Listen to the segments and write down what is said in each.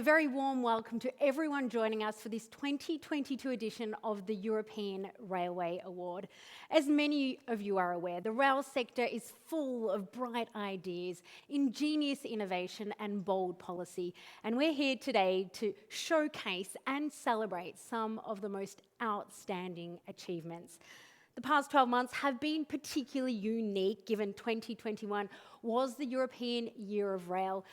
very warm welcome to everyone joining us for this 2022 edition of the European Railway Award. As many of you are aware, the rail sector is full of bright ideas, ingenious innovation and bold policy, and we're here today to showcase and celebrate some of the most outstanding achievements. The past 12 months have been particularly unique, given 2021 was the European Year of Rail,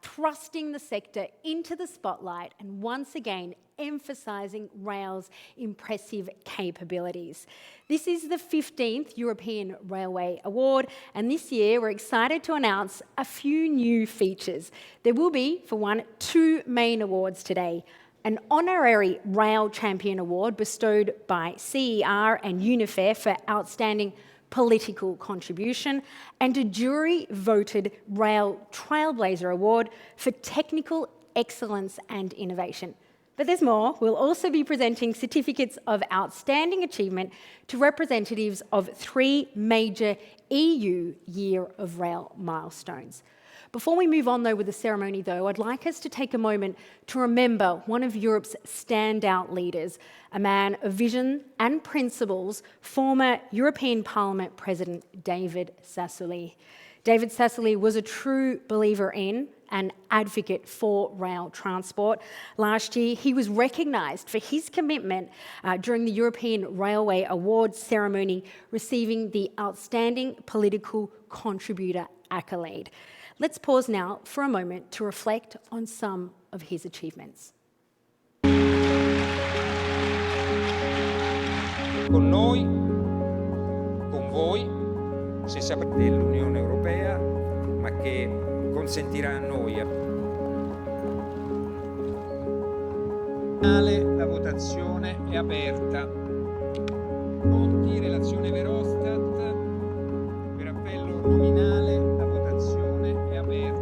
thrusting the sector into the spotlight and once again emphasising rail's impressive capabilities. This is the 15th European Railway Award, and this year we're excited to announce a few new features. There will be, for one, two main awards today. An honorary Rail Champion Award bestowed by CER and UNIFER for outstanding political contribution, and a jury-voted Rail Trailblazer Award for technical excellence and innovation. But there's more. We'll also be presenting certificates of outstanding achievement to representatives of three major EU Year of Rail milestones. Before we move on, though, with the ceremony, though, I'd like us to take a moment to remember one of Europe's standout leaders, a man of vision and principles, former European Parliament President David Sassoli. David Sassoli was a true believer in and advocate for rail transport. Last year, he was recognised for his commitment during the European Railway Awards ceremony, receiving the Outstanding Political Contributor accolade. Let's pause now for a moment to reflect on some of his achievements. Con noi, con voi, se saprete dell'Unione Europea, ma che consentirà a noi. La votazione è aperta. Pronti, relazione Verhofstadt, per appello nominale, la votazione è aperta.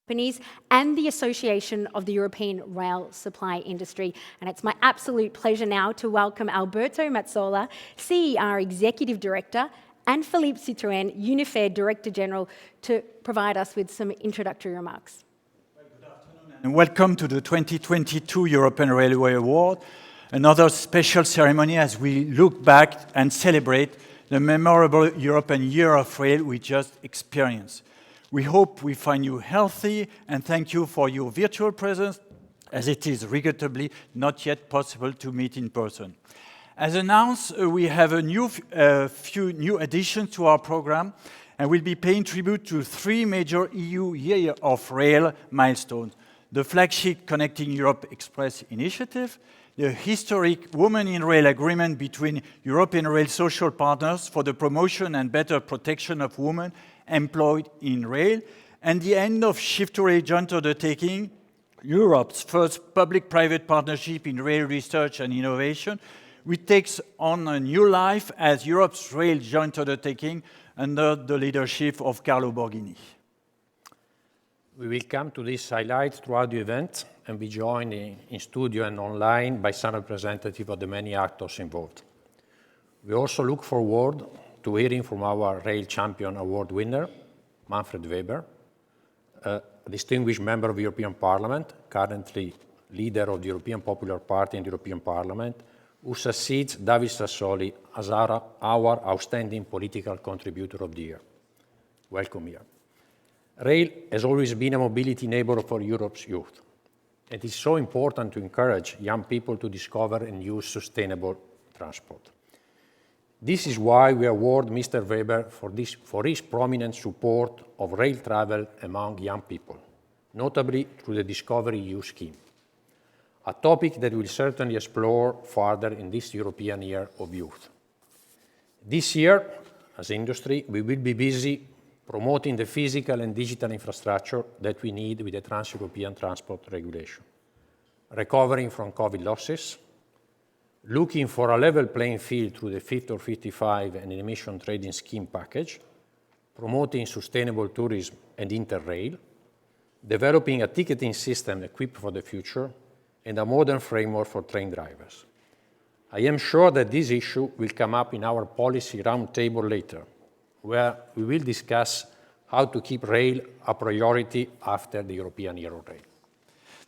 Companies and the Association of the European Rail Supply Industry. And it's my absolute pleasure now to welcome Alberto Mazzola, CER Executive Director, and Philippe Citroën, UNIFER Director General, to provide us with some introductory remarks. Well, good afternoon and welcome to the 2022 European Railway Award, another special ceremony as we look back and celebrate the memorable European Year of Rail we just experienced. We hope we find you healthy and thank you for your virtual presence, as it is regrettably not yet possible to meet in person. As announced, we have a few new additions to our program, and we'll be paying tribute to three major EU Year of Rail milestones: the flagship Connecting Europe Express initiative, the historic Women in Rail agreement between European rail social partners for the promotion and better protection of women employed in rail, and the end of Shift2Rail joint undertaking, Europe's first public-private partnership in rail research and innovation, which takes on a new life as Europe's rail joint undertaking under the leadership of Carlo Borghini. We will come to these highlights throughout the event and be joined in studio and online by some representatives of the many actors involved. We also look forward to hearing from our Rail Champion Award winner, Manfred Weber, a distinguished member of the European Parliament, currently leader of the European Popular Party in the European Parliament, who succeeds David Sassoli as our outstanding political contributor of the year. Welcome here. Rail has always been a mobility enabler for Europe's youth. It is so important to encourage young people to discover and use sustainable transport. This is why we award Mr. Weber for his prominent support of rail travel among young people, notably through the Discovery EU scheme, a topic that we'll certainly explore further in this European Year of Youth. This year, as industry, we will be busy promoting the physical and digital infrastructure that we need with the Trans-European Transport Regulation, recovering from COVID losses, looking for a level playing field through the Fit for 55 and emission trading scheme package, promoting sustainable tourism and Interrail, developing a ticketing system equipped for the future, and a modern framework for train drivers. I am sure that this issue will come up in our policy roundtable later, where we will discuss how to keep rail a priority after the European Year of Rail.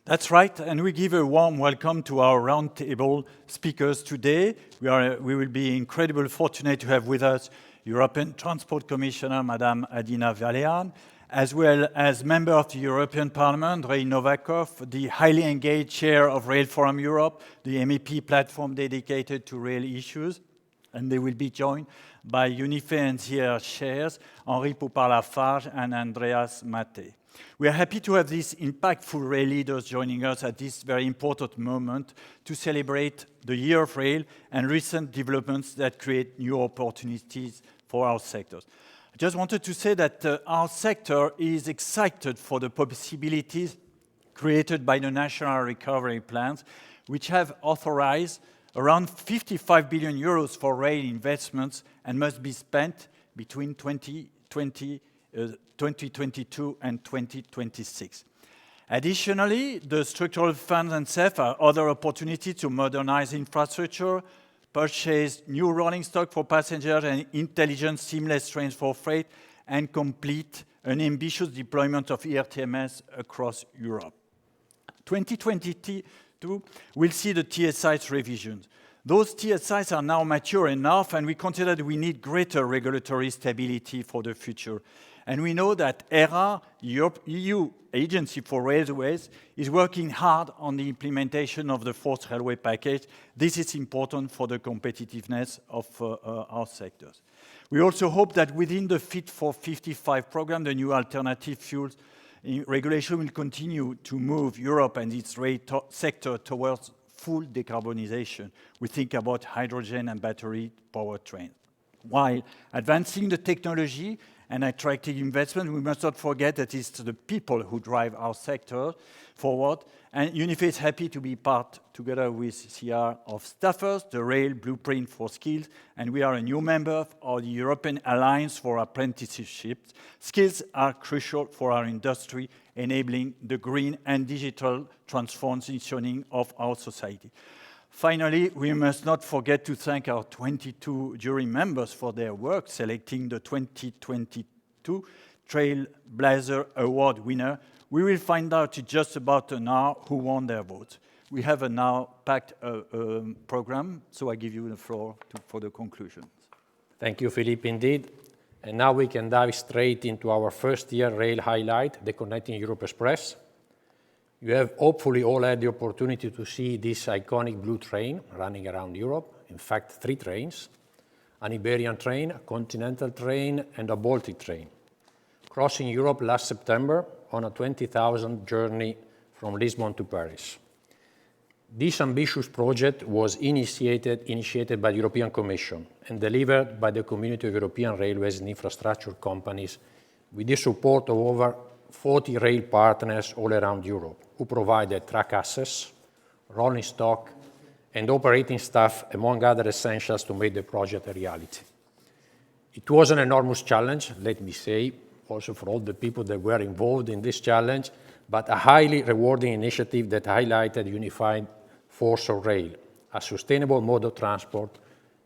That's right, and we give a warm welcome to our roundtable speakers today. We will be incredibly fortunate to have with us European Transport Commissioner, Madame Adina Vălean, as well as Member of the European Parliament, Andrei Novakov, the highly engaged Chair of Rail Forum Europe, the MEP platform dedicated to rail issues, and they will be joined by UNIFE and ZR chairs, Henri Poupart-Lafarge and Andreas Matte. We are happy to have these impactful rail leaders joining us at this very important moment to celebrate the Year of Rail and recent developments that create new opportunities for our sectors. I just wanted to say that our sector is excited for the possibilities created by the national recovery plans, which have authorized around 55 billion euros for rail investments and must be spent between 2022 and 2026. Additionally, the structural funds and CEF are other opportunities to modernize infrastructure, purchase new rolling stock for passengers and intelligent seamless trains for freight, and complete an ambitious deployment of ERTMS across Europe. 2022 will see the TSIs revisions. Those TSIs are now mature enough, and we consider that we need greater regulatory stability for the future. And we know that ERA, EU Agency for Railways, is working hard on the implementation of the fourth railway package. This is important for the competitiveness of our sectors. We also hope that within the Fit for 55 program, the new alternative fuels regulation will continue to move Europe and its rail sector towards full decarbonization. We think about hydrogen and battery powertrain. While advancing the technology and attracting investment, we must not forget that it's the people who drive our sector forward. And UNIFE is happy to be part, together with CR, of Staffers, the Rail Blueprint for Skills, and we are a new member of the European Alliance for Apprenticeships. Skills are crucial for our industry, enabling the green and digital transformation of our society. Finally, we must not forget to thank our 22 jury members for their work selecting the 2022 Trailblazer Award winner. We will find out in just about an hour who won their votes. We have a now packed program, so I give you the floor for the conclusions. Thank you, Philippe, indeed. And now we can dive straight into our first year rail highlight, the Connecting Europe Express. You have hopefully all had the opportunity to see this iconic blue train running around Europe. In fact, 3 trains, an Iberian train, a continental train, and a Baltic train, crossing Europe last September on a 20,000 journey from Lisbon to Paris. This ambitious project was initiated by the European Commission and delivered by the Community of European Railways and Infrastructure Companies with the support of over 40 rail partners all around Europe, who provided track access, rolling stock, and operating staff, among other essentials, to make the project a reality. It was an enormous challenge, let me say, also for all the people that were involved in this challenge, but a highly rewarding initiative that highlighted the unified force of rail, a sustainable mode of transport,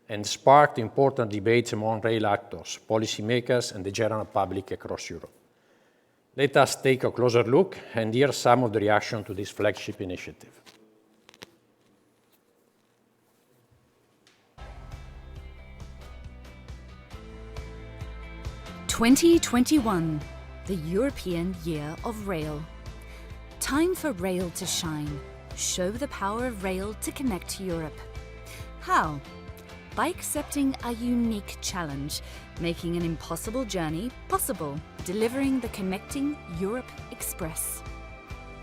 and sparked important debates among rail actors, policymakers, and the general public across Europe. Let us take a closer look and hear some of the reaction to this flagship initiative. "2021, the European Year of Rail. Time for rail to shine. Show the power of rail to connect Europe. How? By accepting a unique challenge, making an impossible journey possible, delivering the Connecting Europe Express.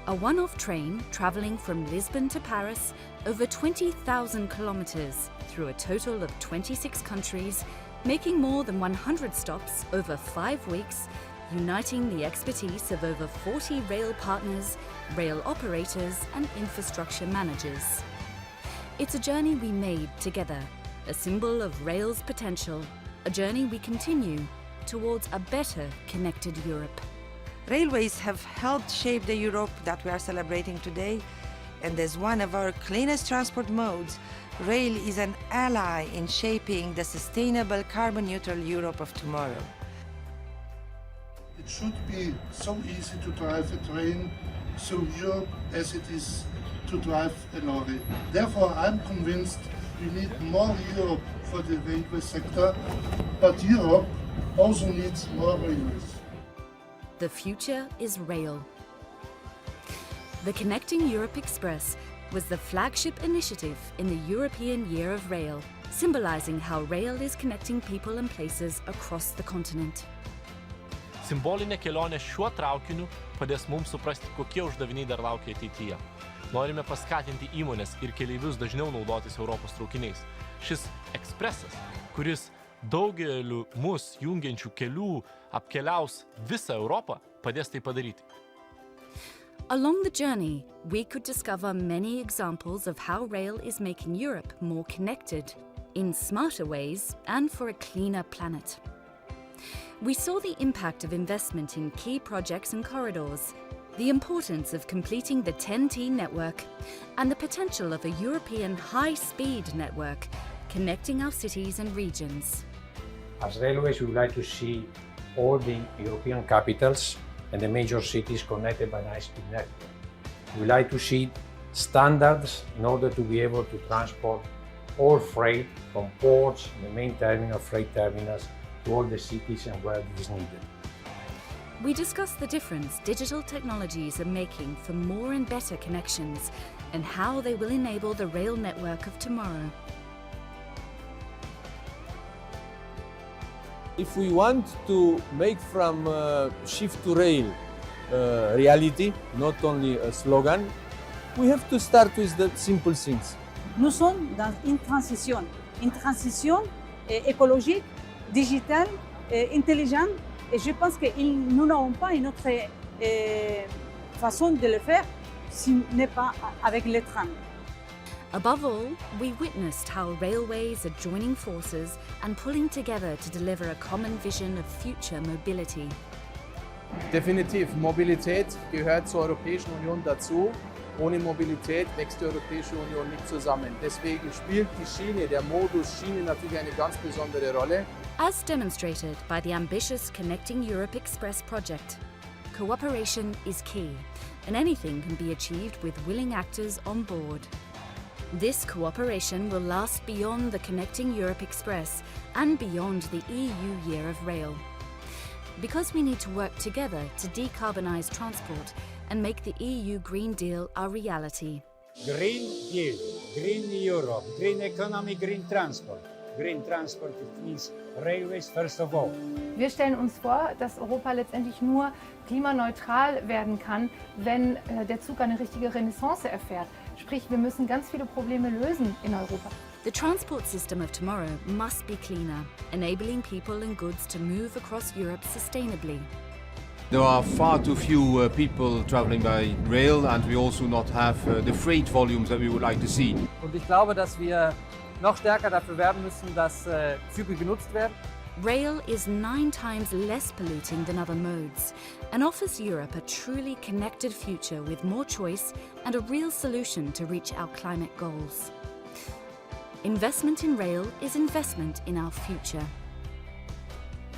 A one-off train travelling from Lisbon to Paris over 20,000 kilometres through a total of 26 countries making more than 100 stops over 5 weeks, uniting the expertise of over 40 rail partners, rail operators and infrastructure managers. It's a journey we made together, a symbol of rail's potential, a journey we continue towards a better connected Europe. Railways have helped shape the Europe that we are celebrating today, and as one of our cleanest transport modes, rail is an ally in shaping the sustainable carbon-neutral Europe of tomorrow. It should be so easy to drive a train through Europe as it is to drive a lorry. Therefore, I'm convinced we need more Europe for the railway sector, but Europe also needs more railways. The future is rail. The Connecting Europe Express was the flagship initiative in the European Year of Rail, symbolizing how rail is connecting people and places across the continent. Simbolinė kelionė šiuo traukiniu padės mums suprasti, kokie uždaviniai dar laukia ateityje. Norime paskatinti įmonės ir keleivius dažniau naudotis Europos traukiniais. Šis ekspresas, kuris daugeliu mus jungiančių kelių apkeliaus visą Europą, padės tai padaryti. Along the journey, we could discover many examples of how rail is making Europe more connected, in smarter ways and for a cleaner planet. We saw the impact of investment in key projects and corridors, the importance of completing the TEN-T network, and the potential of a European high-speed network connecting our cities and regions. As railways, we would like to see all the European capitals and the major cities connected by an high-speed network. We like to see standards in order to be able to transport all freight from ports, the main terminal, freight terminals, to all the cities and where it is needed. We discussed the difference digital technologies are making for more and better connections and how they will enable the rail network of tomorrow. If we want to make from shift to rail reality, not only a slogan, we have to start with the simple things. Nous sommes dans une transition écologique, digitale, intelligente, et je pense que nous n'avons pas une autre façon de le faire si ce n'est pas avec les trams. Above all, we witnessed how railways are joining forces and pulling together to deliver a common vision of future mobility. Definitiv, Mobilität gehört zur Europäischen Union dazu. Ohne Mobilität wächst die Europäische Union nicht zusammen. Deswegen spielt die Schiene, der Modus Schiene natürlich eine ganz besondere Rolle. As demonstrated by the ambitious Connecting Europe Express project, cooperation is key, and anything can be achieved with willing actors on board. This cooperation will last beyond the Connecting Europe Express and beyond the EU Year of Rail. Because we need to work together to decarbonise transport and make the EU Green Deal a reality. Green Deal, Green Europe, Green Economy, Green Transport. Green Transport, it means railways first of all. Wir stellen uns vor, dass Europa letztendlich nur klimaneutral werden kann, wenn der Zug eine richtige Renaissance erfährt. Sprich, wir müssen ganz viele Probleme lösen in Europa. The transport system of tomorrow must be cleaner, enabling people and goods to move across Europe sustainably. There are far too few people traveling by rail, and we also not have the freight volumes that we would like to see. Und ich glaube, dass wir noch stärker dafür werben müssen, dass Züge genutzt werden. Rail is 9 times less polluting than other modes and offers Europe a truly connected future with more choice and a real solution to reach our climate goals. Investment in rail is investment in our future.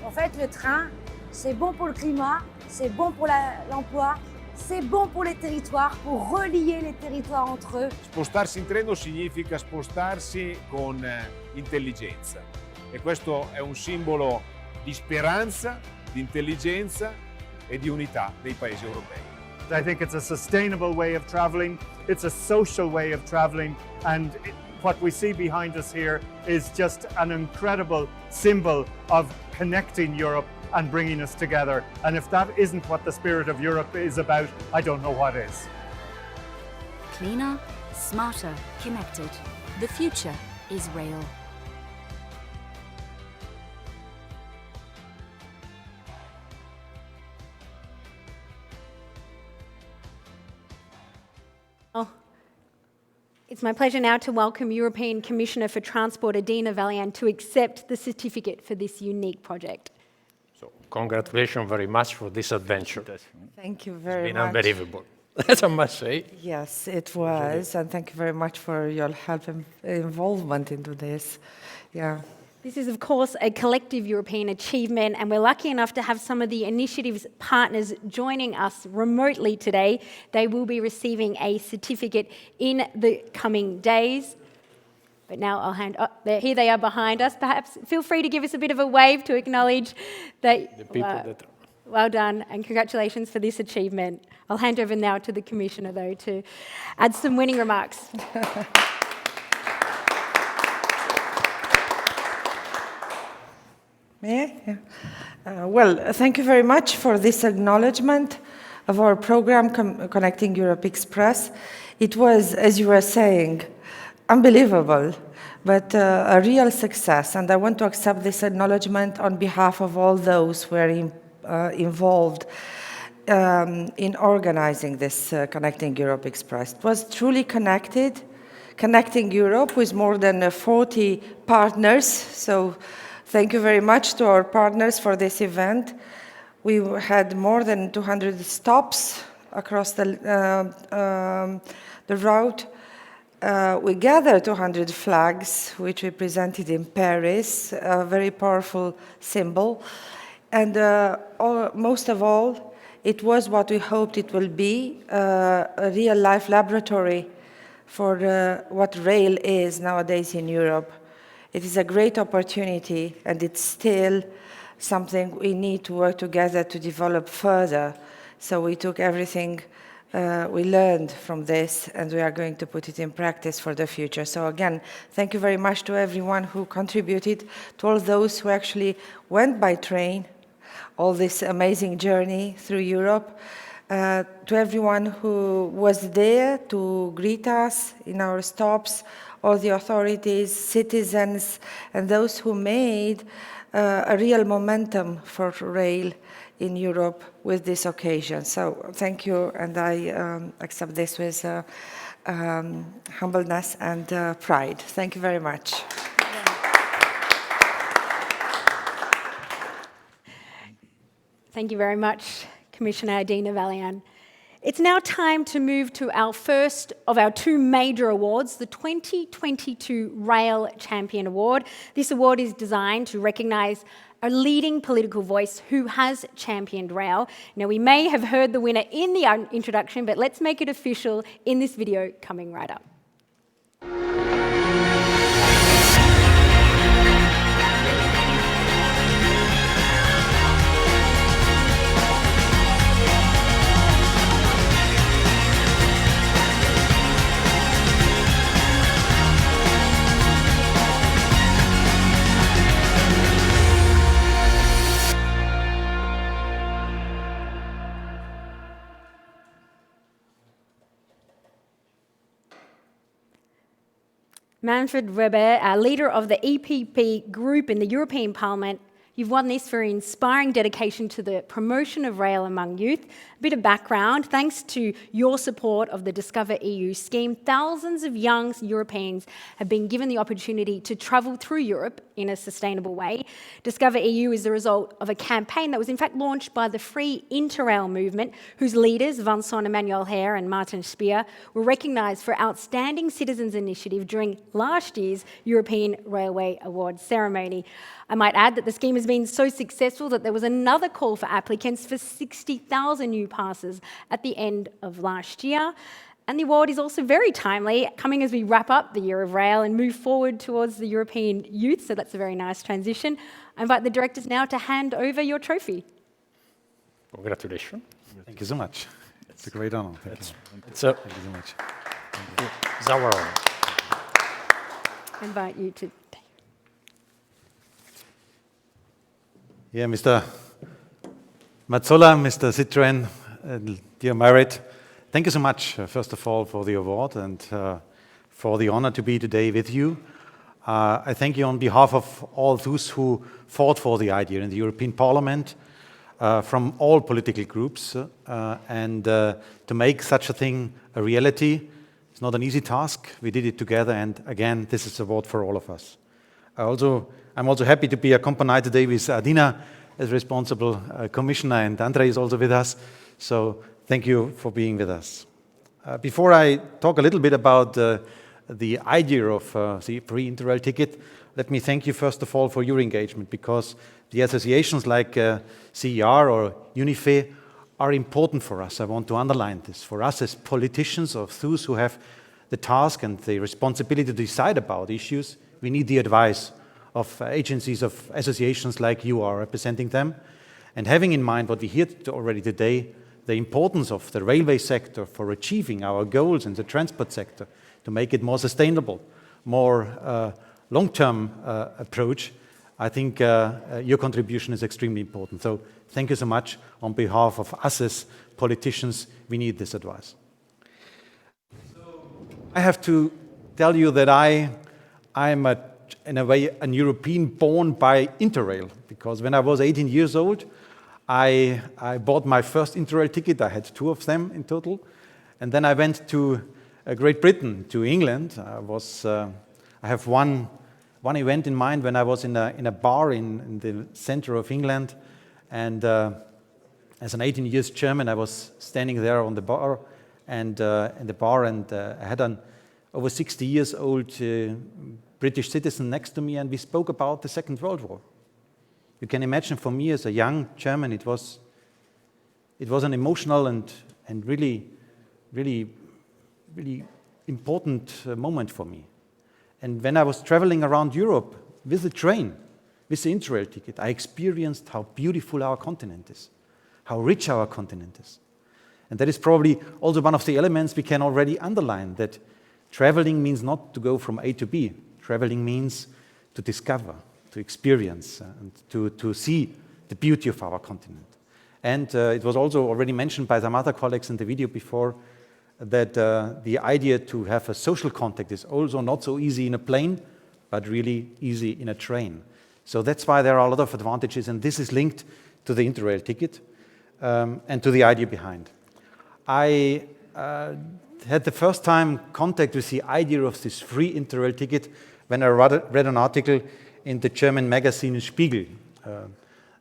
En fait, le train, c'est bon pour le climat, c'est bon pour l'emploi, c'est bon pour les territoires, pour relier les territoires entre eux. Spostarsi in treno significa spostarsi con intelligenza e questo è un simbolo di speranza, di intelligenza e di unità dei paesi europei. I think it's a sustainable way of traveling, it's a social way of traveling, and what we see behind us here is just an incredible symbol of connecting Europe and bringing us together. And if that isn't what the spirit of Europe is about, I don't know what is. Cleaner, smarter, connected. The future is rail. It's my pleasure now to welcome European Commissioner for Transport Adina Vălean to accept the certificate for this unique project. So, congratulations very much for this adventure. Thank you very much. It's been unbelievable, as I must say. Yes, it was, and thank you very much for your help and involvement into this. Yeah. This is, of course, a collective European achievement, and we're lucky enough to have some of the initiative's partners joining us remotely today. They will be receiving a certificate in the coming days. But now I'll hand up. Here they are behind us. Perhaps feel free to give us a bit of a wave to acknowledge that. The people that... Well done, and congratulations for this achievement. I'll hand over now to the Commissioner, though, to add some winning remarks. May I? Yeah. Well, thank you very much for this acknowledgement of our program, Connecting Europe Express. It was, as you were saying, unbelievable, but a real success. And I want to accept this acknowledgement on behalf of all those who are involved in organizing this Connecting Europe Express. It was truly connecting Europe with more than 40 partners. So thank you very much to our partners for this event. We had more than 200 stops across the route. We gathered 200 flags, which we presented in Paris, a very powerful symbol. And most of all, it was what we hoped it will be, a real-life laboratory for what rail is nowadays in Europe. It is a great opportunity, and it's still something we need to work together to develop further. So we took everything we learned from this, and we are going to put it in practice for the future. So again, thank you very much to everyone who contributed, to all those who actually went by train, all this amazing journey through Europe, to everyone who was there to greet us in our stops, all the authorities, citizens, and those who made a real momentum for rail in Europe with this occasion. So thank you, and I accept this with humbleness and pride. Thank you very much. Thank you very much, Commissioner Adina Vălean. It's now time to move to our first of our two major awards, the 2022 Rail Champion Award. This award is designed to recognise a leading political voice who has championed rail. Now, we may have heard the winner in the introduction, but let's make it official in this video coming right up. Manfred Weber, leader of the EPP group in the European Parliament, you've won this for inspiring dedication to the promotion of rail among youth. A bit of background, thanks to your support of the Discover EU scheme, thousands of young Europeans have been given the opportunity to travel through Europe in a sustainable way. Discover EU is the result of a campaign that was in fact launched by the Free Interrail movement, whose leaders, Vincent Emmanuel Hare and Martin Speer, were recognised for outstanding citizens' initiative during last year's European Railway Awards ceremony. I might add that the scheme has been so successful that there was another call for applicants for 60,000 new passes at the end of last year. And the award is also very timely, coming as we wrap up the Year of Rail and move forward towards the European Youth, so that's a very nice transition. I invite the directors now to hand over your trophy. Congratulations. Thank you so much. It's a great honor. Thank you. Thank you so much. It's our honor. I invite you to... Yeah, Mr. Mazzola, Mr. Citroën, dear Marit, thank you so much, first of all, for the award and for the honor to be today with you. I thank you on behalf of all those who fought for the idea in the European Parliament, from all political groups, and to make such a thing a reality, It's not an easy task. We did it together, and again, this is a award for all of us. I'm also happy to be accompanied today with Adina as responsible commissioner, and Andrei is also with us. So thank you for being with us. Before I talk a little bit about the idea of the free Interrail ticket, let me thank you first of all for your engagement, because the associations like CER or UNIFE are important for us. I want to underline this. For us as politicians, or those who have the task and the responsibility to decide about issues, we need the advice of agencies, of associations like you are representing them. And having in mind what we heard already today, the importance of the railway sector for achieving our goals in the transport sector, to make it more sustainable, more long-term approach, I think your contribution is extremely important. So thank you so much. On behalf of us as politicians, we need this advice. I have to tell you that I'm in a way an European born by Interrail, because when I was 18 years old, I bought my first Interrail ticket. I had 2 of them in total. And then I went to Great Britain, to England. I have one event in mind when I was in a bar in the center of England. And as an 18 years German, I was standing there on the bar and I had an over 60 years old British citizen next to me, and we spoke about the Second World War. You can imagine, for me as a young German, it was an emotional and really important moment for me. And when I was traveling around Europe with the train, with the Interrail ticket, I experienced how beautiful our continent is, how rich our continent is. And that is probably also one of the elements we can already underline, that traveling means not to go from A to B. Traveling means to discover, to experience, and to see the beauty of our continent. And it was also already mentioned by some other colleagues in the video before that the idea to have a social contact is also not so easy in a plane, but really easy in a train. So that's why there are a lot of advantages, and this is linked to the Interrail ticket and to the idea behind. I had the first time contact with the idea of this free Interrail ticket when I read an article in the German magazine Spiegel.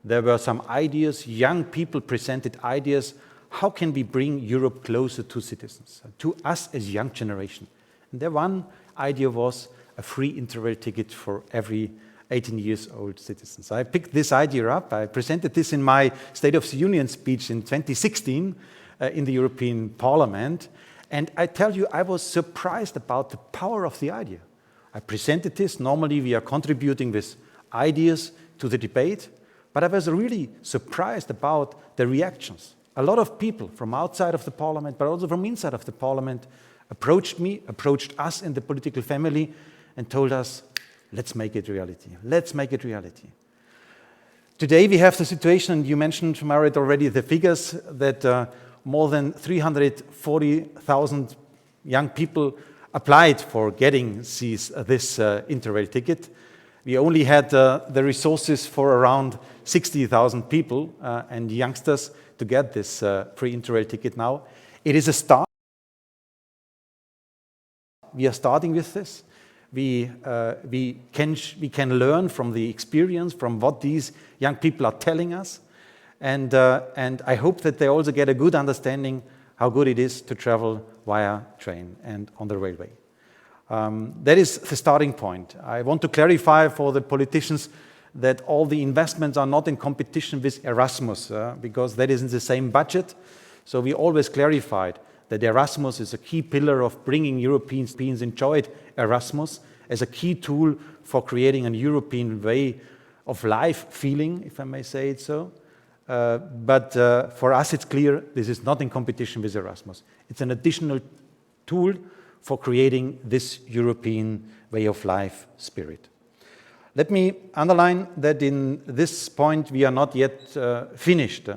There were some ideas, young people presented ideas, how can we bring Europe closer to citizens, to us as young generation? And the one idea was a free Interrail ticket for every 18 years old citizens. I picked this idea up. I presented this in my State of the Union speech in 2016 in the European Parliament. And I tell you, I was surprised about the power of the idea. I presented this. Normally, we are contributing with ideas to the debate, but I was really surprised about the reactions. A lot of people from outside of the Parliament, but also from inside of the Parliament, approached me, approached us in the political family, and told us, let's make it reality. Let's make it reality. Today, we have the situation, and you mentioned, Marit, already the figures, that more than 340,000 young people applied for getting this Interrail ticket. We only had the resources for around 60,000 people and youngsters to get this free Interrail ticket now. It is a start. We are starting with this. We can learn from the experience, from what these young people are telling us. And I hope that they also get a good understanding how good it is to travel via train and on the railway. That is the starting point. I want to clarify for the politicians that all the investments are not in competition with Erasmus, because that is in the same budget. So we always clarified that Erasmus is a key pillar of bringing Europeans enjoyed Erasmus as a key tool for creating a European way of life feeling, if I may say it so. But for us, it's clear this is not in competition with Erasmus. It's an additional tool for creating this European way of life spirit. Let me underline that in this point, we are not yet finished.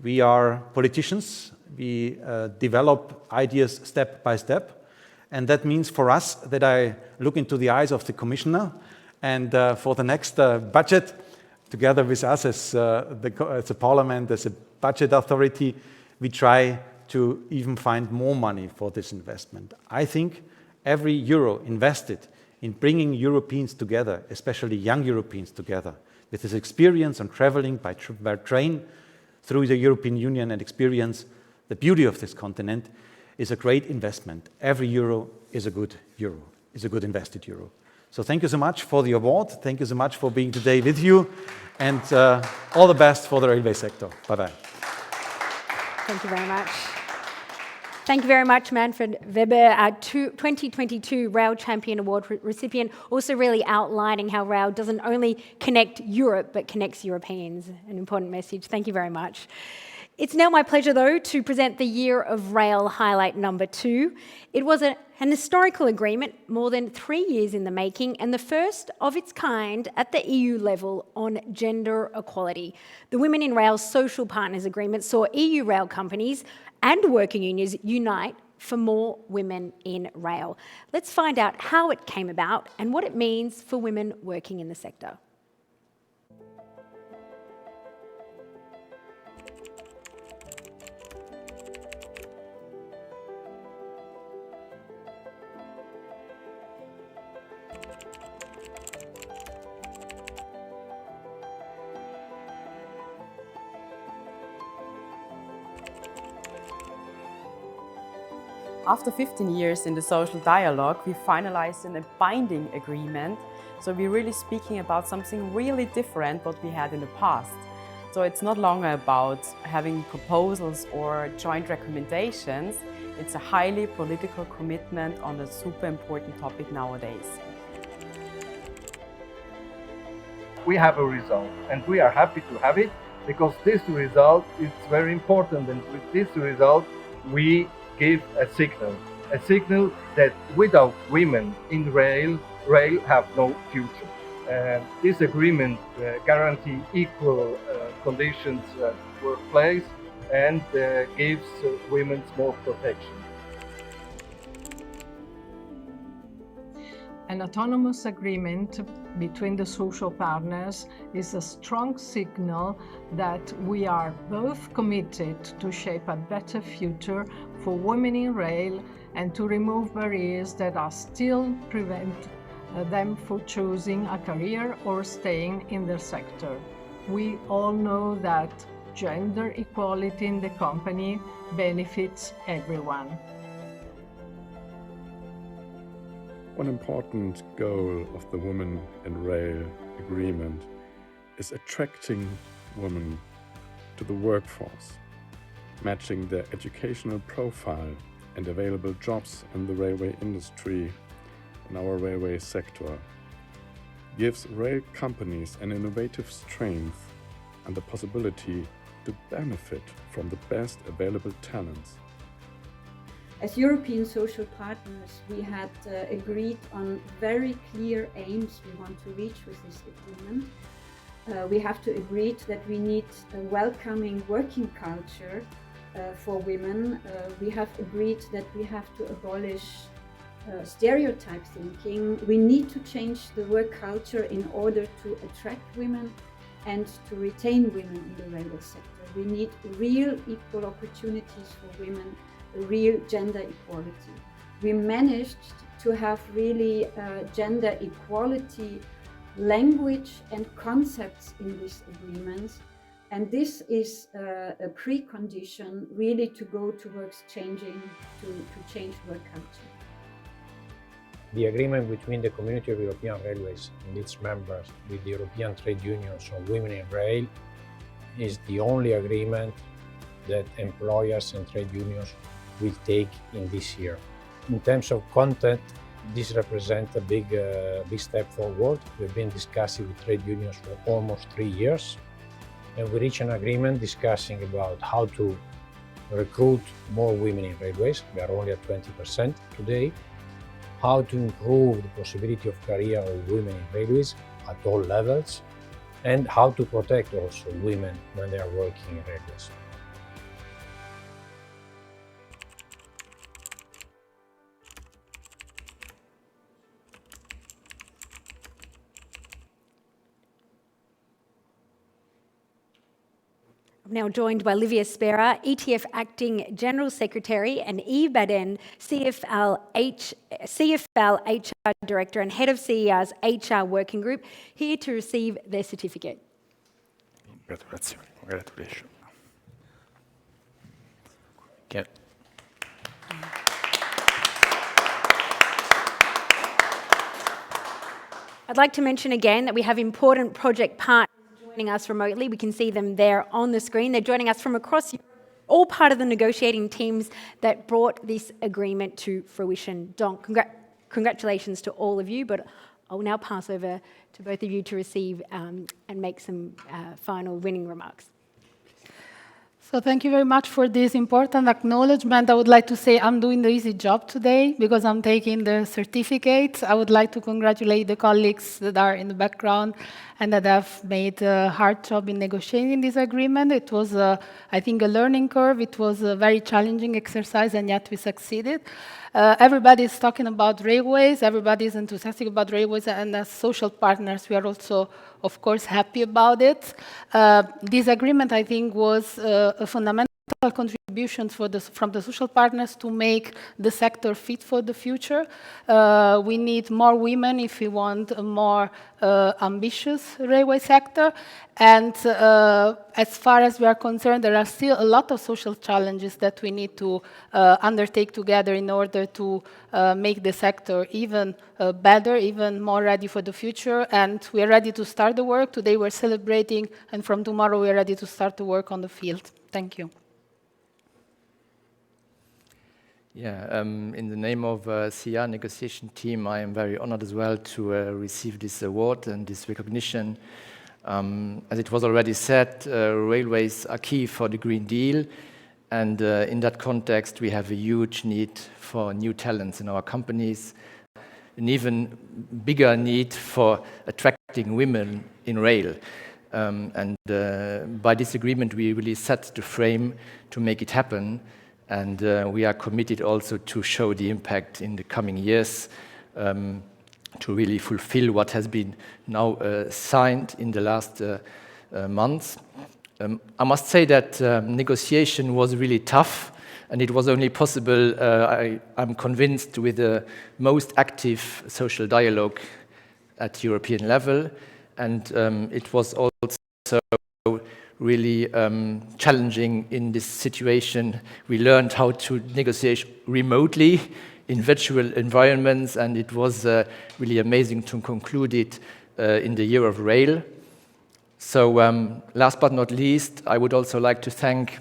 We are politicians. We develop ideas step by step. And that means for us that I look into the eyes of the Commissioner, and for the next budget, together with us as the Parliament, as a budget authority, we try to even find more money for this investment. I think every euro invested in bringing Europeans together, especially young Europeans together, with this experience on traveling by train through the European Union and experience the beauty of this continent, is a great investment. Every euro is a good euro, is a good invested euro. So thank you so much for the award. Thank you so much for being today with you, and all the best for the railway sector. Bye-bye. Thank you very much. Thank you very much, Manfred Weber, our 2022 Rail Champion Award recipient, also really outlining how rail doesn't only connect Europe, but connects Europeans. An important message. Thank you very much. It's now my pleasure, though, to present the Year of Rail highlight number 2. It was an historical agreement, more than 3 years in the making, and the first of its kind at the EU level on gender equality. The Women in Rail Social Partners Agreement saw EU rail companies and working unions unite for more women in rail. Let's find out how it came about and what it means for women working in the sector. After 15 years in the social dialogue, we finalized a binding agreement. So we're really speaking about something really different what we had in the past. So it's not longer about having proposals or joint recommendations. It's a highly political commitment on a super important topic nowadays. We have a result, and we are happy to have it, because this result is very important, and with this result we give a signal that without women in rail have no future. This agreement guarantees equal conditions at workplace and gives women more protection. An autonomous agreement between the social partners is a strong signal that we are both committed to shape a better future for women in rail and to remove barriers that are still prevent them from choosing a career or staying in the sector. We all know that gender equality in the company benefits everyone. One important goal of the Women in Rail agreement is attracting women to the workforce, matching their educational profile and available jobs in the railway industry in our railway sector, gives rail companies an innovative strength and the possibility to benefit from the best available talents. As European social partners, we had agreed on very clear aims we want to reach with this agreement. We have to agree that we need a welcoming working culture for women. We have agreed that we have to abolish stereotype thinking. We need to change the work culture in order to attract women and to retain women in the railway sector. We need real equal opportunities for women, real gender equality. We managed to have really gender equality language and concepts in this agreement, and this is a precondition really to go towards changing, to change work culture. The agreement between the Community of European Railways and its members with the European trade unions on women in rail is the only agreement that employers and trade unions will take in this year. In terms of content, this represents a big step forward. We've been discussing with trade unions for almost 3 years, and we reached an agreement discussing about how to recruit more women in railways. We are only at 20% today. How to improve the possibility of career of women in railways at all levels, and how to protect also women when they are working in railways. Now joined by Livia Spera, ETF Acting General Secretary, and Yves Baden, CFL HR Director and Head of CER's HR Working Group, here to receive their certificate. Congratulations. Okay. I'd like to mention again that we have important project partners joining us remotely. We can see them there on the screen. They're joining us from across Europe, all part of the negotiating teams that brought this agreement to fruition. Donc, congratulations to all of you, but I will now pass over to both of you to receive and make some final winning remarks. So thank you very much for this important acknowledgement. I would like to say I'm doing the easy job today because I'm taking the certificate. I would like to congratulate the colleagues that are in the background and that have made a hard job in negotiating this agreement. It was, I think, a learning curve. It was a very challenging exercise, and yet we succeeded. Everybody is talking about railways. Everybody is enthusiastic about railways, and as social partners, we are also, of course, happy about it. This agreement, I think, was a fundamental contribution from the social partners to make the sector fit for the future. We need more women if we want a more ambitious railway sector. And as far as we are concerned, there are still a lot of social challenges that we need to undertake together in order to make the sector even better, even more ready for the future. And we are ready to start the work. Today we're celebrating, and from tomorrow we are ready to start the work on the field. Thank you. Yeah, in the name of CER negotiation team, I am very honored as well to receive this award and this recognition. As it was already said, railways are key for the Green Deal, and in that context we have a huge need for new talents in our companies, an even bigger need for attracting women in rail. By this agreement we really set the frame to make it happen. And we are committed also to show the impact in the coming years to really fulfill what has been now signed in the last months. I must say that negotiation was really tough, and it was only possible, I'm convinced, with the most active social dialogue at European level. And it was also really challenging in this situation. We learned how to negotiate remotely in virtual environments, and it was really amazing to conclude it in the Year of Rail. So last but not least, I would also like to thank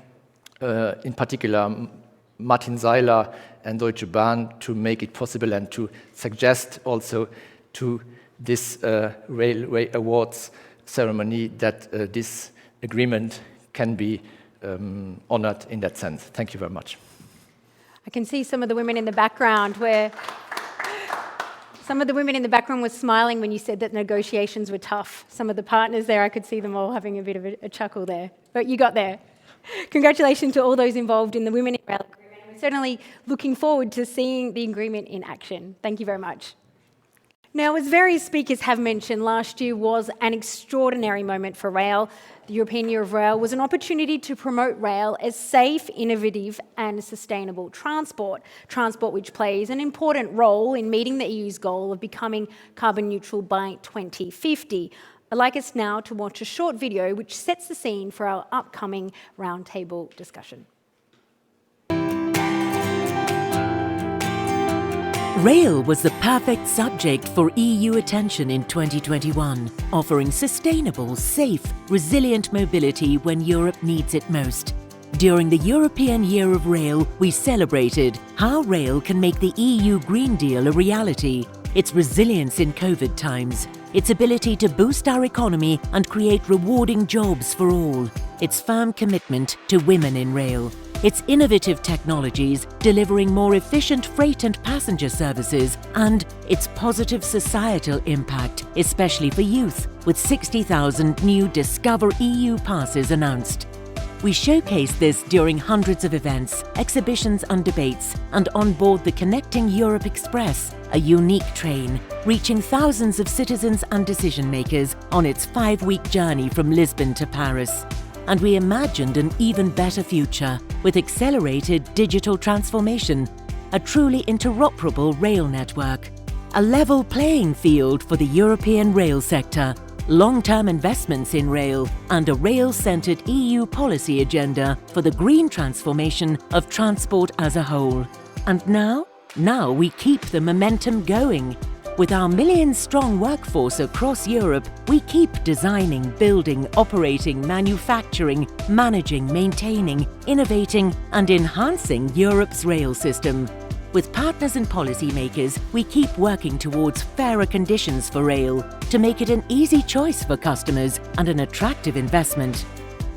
in particular Martin Seiler and Deutsche Bahn to make it possible and to suggest also to this Railway Awards ceremony that this agreement can be honored in that sense. Thank you very much. I can see some of the women in the background were smiling when you said that negotiations were tough. Some of the partners there, I could see them all having a bit of a chuckle there. But you got there. Congratulations to all those involved in the Women in Rail agreement. We're certainly looking forward to seeing the agreement in action. Thank you very much. Now, as various speakers have mentioned, last year was an extraordinary moment for rail. The European Year of Rail was an opportunity to promote rail as safe, innovative and sustainable transport which plays an important role in meeting the EU's goal of becoming carbon neutral by 2050. I'd like us now to watch a short video which sets the scene for our upcoming roundtable discussion. Rail was the perfect subject for EU attention in 2021, offering sustainable, safe, resilient mobility when Europe needs it most. During the European Year of Rail, we celebrated how rail can make the EU Green Deal a reality, its resilience in COVID times, its ability to boost our economy and create rewarding jobs for all, its firm commitment to women in rail, its innovative technologies delivering more efficient freight and passenger services, and its positive societal impact, especially for youth, with 60,000 new Discover EU passes announced. We showcased this during hundreds of events, exhibitions and debates, and on board the Connecting Europe Express, a unique train, reaching thousands of citizens and decision makers on its 5-week journey from Lisbon to Paris. and we imagined an even better future with accelerated digital transformation, a truly interoperable rail network, a level playing field for the European rail sector, long-term investments in rail, and a rail-centred EU policy agenda for the green transformation of transport as a whole. And now we keep the momentum going. With our million-strong workforce across Europe, we keep designing, building, operating, manufacturing, managing, maintaining, innovating, and enhancing Europe's rail system. With partners and policymakers, we keep working towards fairer conditions for rail to make it an easy choice for customers and an attractive investment.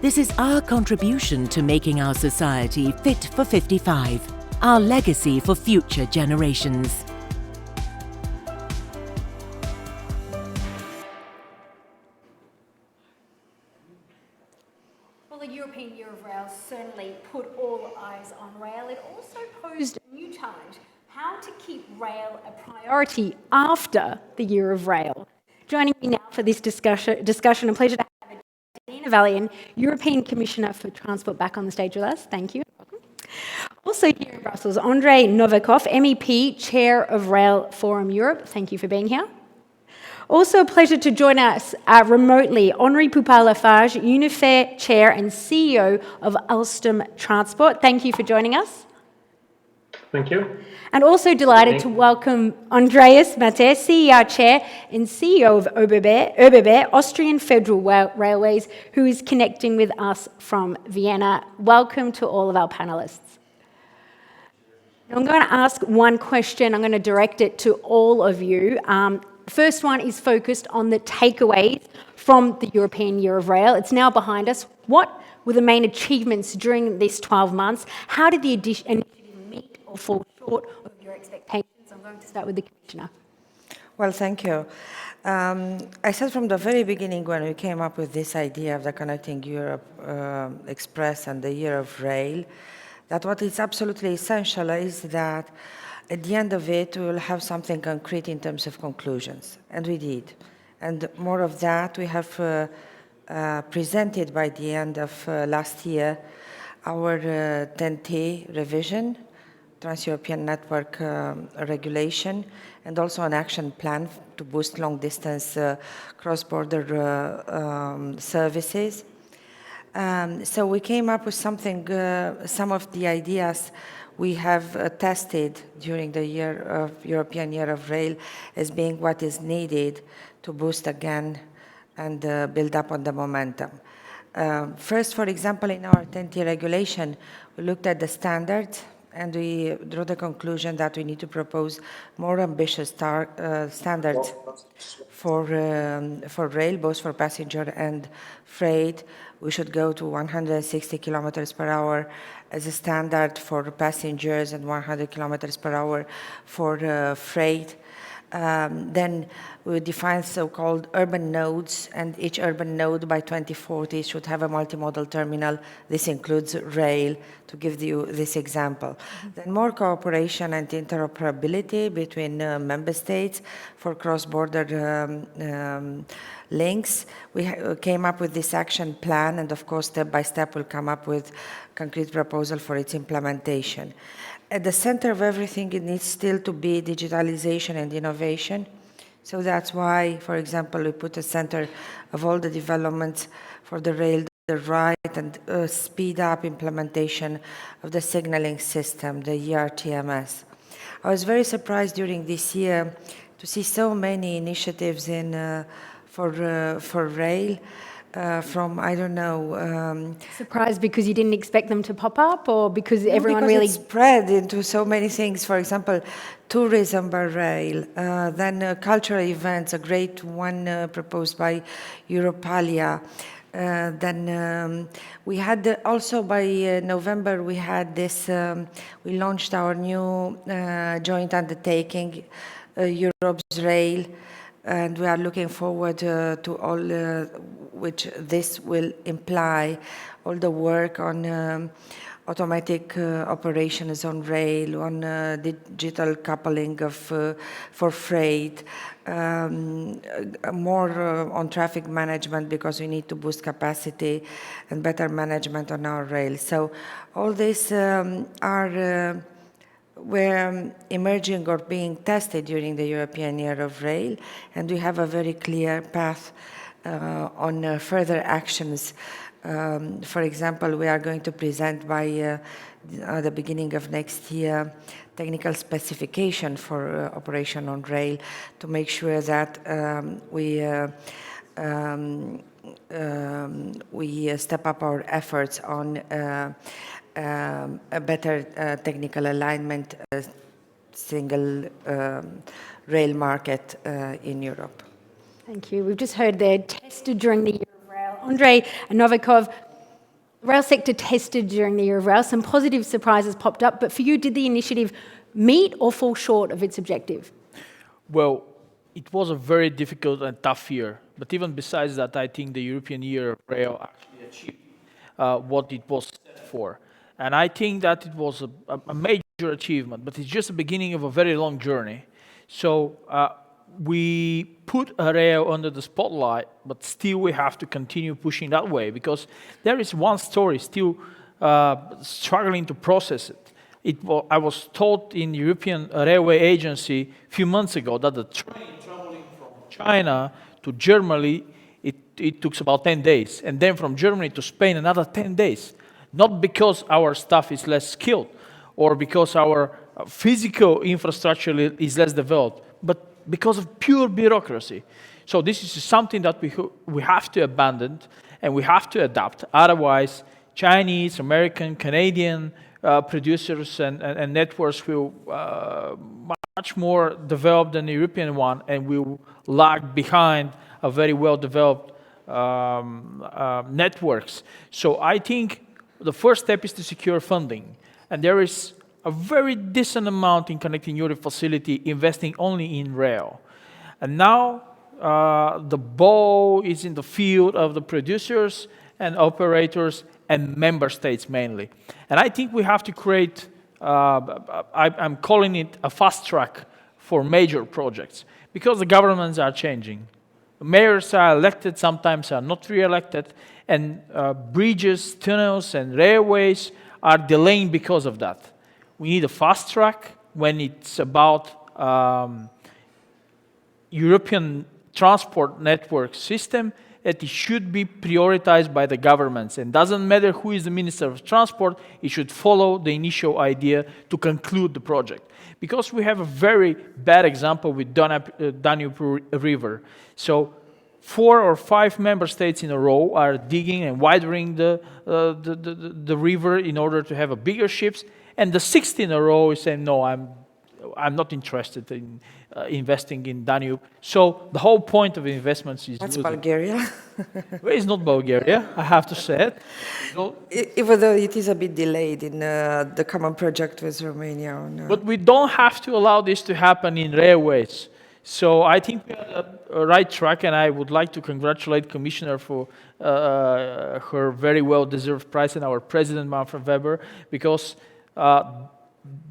This is our contribution to making our society fit for 55, our legacy for future generations. Well, the European Year of Rail certainly put all eyes on rail. It also posed a new challenge: how to keep rail a priority after the Year of Rail. Joining me now for this discussion, a pleasure to have Dina Valian, European Commissioner for Transport, back on the stage with us. Thank you. Also here in Brussels, Andrei Novakov, MEP, Chair of Rail Forum Europe. Thank you for being here. Also a pleasure to join us remotely, Henri Poupart-Lafarge, Unifair Chair and CEO of Alstom Transport. Thank you for joining us. Thank you. And also delighted to welcome Andreas Matter, CER Chair and CEO of ÖBB, Austrian Federal Railways, who is connecting with us from Vienna. Welcome to all of our panellists. I'm going to ask one question. I'm going to direct it to all of you. First one is focused on the takeaways from the European Year of Rail. It's now behind us. What were the main achievements during these 12 months? How did the initiative meet or fall short of your expectations? I'm going to start with the Commissioner. Well, thank you. I said from the very beginning when we came up with this idea of the Connecting Europe Express and the Year of Rail, that what is absolutely essential is that at the end of it, we will have something concrete in terms of conclusions, and we did. And more of that, we have presented by the end of last year our TEN-T revision, Trans-European Network regulation, and also an action plan to boost long-distance cross-border services. So we came up with something, some of the ideas we have tested during the European Year of Rail as being what is needed to boost again and build up on the momentum. First, for example, in our TEN-T regulation, we looked at the standards and we drew the conclusion that we need to propose more ambitious standards for rail, both for passenger and freight. We should go to 160 kilometers per hour as a standard for passengers and 100 kilometers per hour for freight. Then we define so-called urban nodes, and each urban node by 2040 should have a multimodal terminal. This includes rail, to give you this example. Then more cooperation and interoperability between member states for cross-border links. We came up with this action plan, and of course, step by step, we'll come up with concrete proposal for its implementation. At the center of everything, it needs still to be digitalization and innovation. So that's why, for example, we put a center of all the developments for the rail, the right and speed up implementation of the signaling system, the ERTMS. I was very surprised during this year to see so many initiatives for rail. From, I don't know... Surprised because you didn't expect them to pop up, or because everyone because really... it's spread into so many things. For example, tourism by rail, then cultural events, a great one proposed by Europalia. Then we had also by November, we had this, we launched our new joint undertaking, Europe's Rail. and we are looking forward to all which this will imply, all the work on automatic operations on rail, on digital coupling of for freight, more on traffic management because we need to boost capacity and better management on our rail. So all these were emerging or being tested during the European Year of Rail, and we have a very clear path on further actions. For example, we are going to present by the beginning of next year technical specification for operation on rail to make sure that we step up our efforts on a better technical alignment, single rail market in Europe. Thank you. We've just heard they're tested during the Year of Rail. Andrei Novikov, rail sector tested during the Year of Rail. Some positive surprises popped up, but for you, did the initiative meet or fall short of its objective? Well, it was a very difficult and tough year. But even besides that, I think the European Year of Rail actually achieved what it was set for. And I think that it was a major achievement, but it's just the beginning of a very long journey. So we put rail under the spotlight, but still we have to continue pushing that way because there is one story still struggling to process it. I was told in European Railway Agency a few months ago that the train traveling from China to Germany, it took about 10 days. And then from Germany to Spain, another 10 days. Not because our staff is less skilled or because our physical infrastructure is less developed, but because of pure bureaucracy. So this is something that we have to abandon and we have to adapt. Otherwise, Chinese, American, Canadian producers and networks will much more developed than the European one and will lag behind a very well-developed networks. So I think the first step is to secure funding. And there is a very decent amount in Connecting Europe facility investing only in rail. And now the ball is in the field of the producers and operators and member states mainly. And I think we have to create, I'm calling it a fast track for major projects because the governments are changing. Mayors are elected, sometimes are not re-elected, and bridges, tunnels, and railways are delaying because of that. We need a fast track when it's about European transport network system, that it should be prioritized by the governments. And doesn't matter who is the Minister of Transport, it should follow the initial idea to conclude the project. Because we have a very bad example with Danube River. So 4 or 5 member states in a row are digging and widening the river in order to have a bigger ships. And the 6th in a row is saying, no, I'm not interested in investing in Danube. So the whole point of investments is That's losing. Bulgaria. Well, it's not Bulgaria, I have to say it. No. Even though it is a bit delayed in the common project with Romania. But we don't have to allow this to happen in railways. So I think we are on the right track, and I would like to congratulate Commissioner for her very well-deserved prize and our President, Manfred Weber, because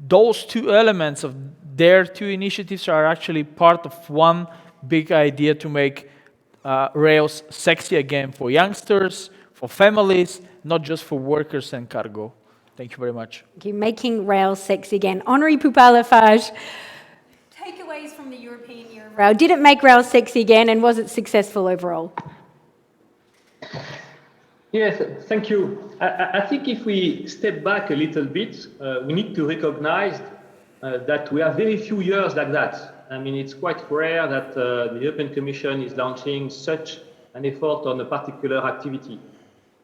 those two elements of their two initiatives are actually part of one big idea to make rails sexy again for youngsters, for families, not just for workers and cargo. Thank you very much. Thank you. Making rail sexy again. Henri Poupart-Lafarge, takeaways from the European Year of Rail. Did it make rail sexy again, and was it successful overall? Yes, thank you. I think if we step back a little bit, we need to recognize that we have very few years like that. I mean, it's quite rare that the European Commission is launching such an effort on a particular activity.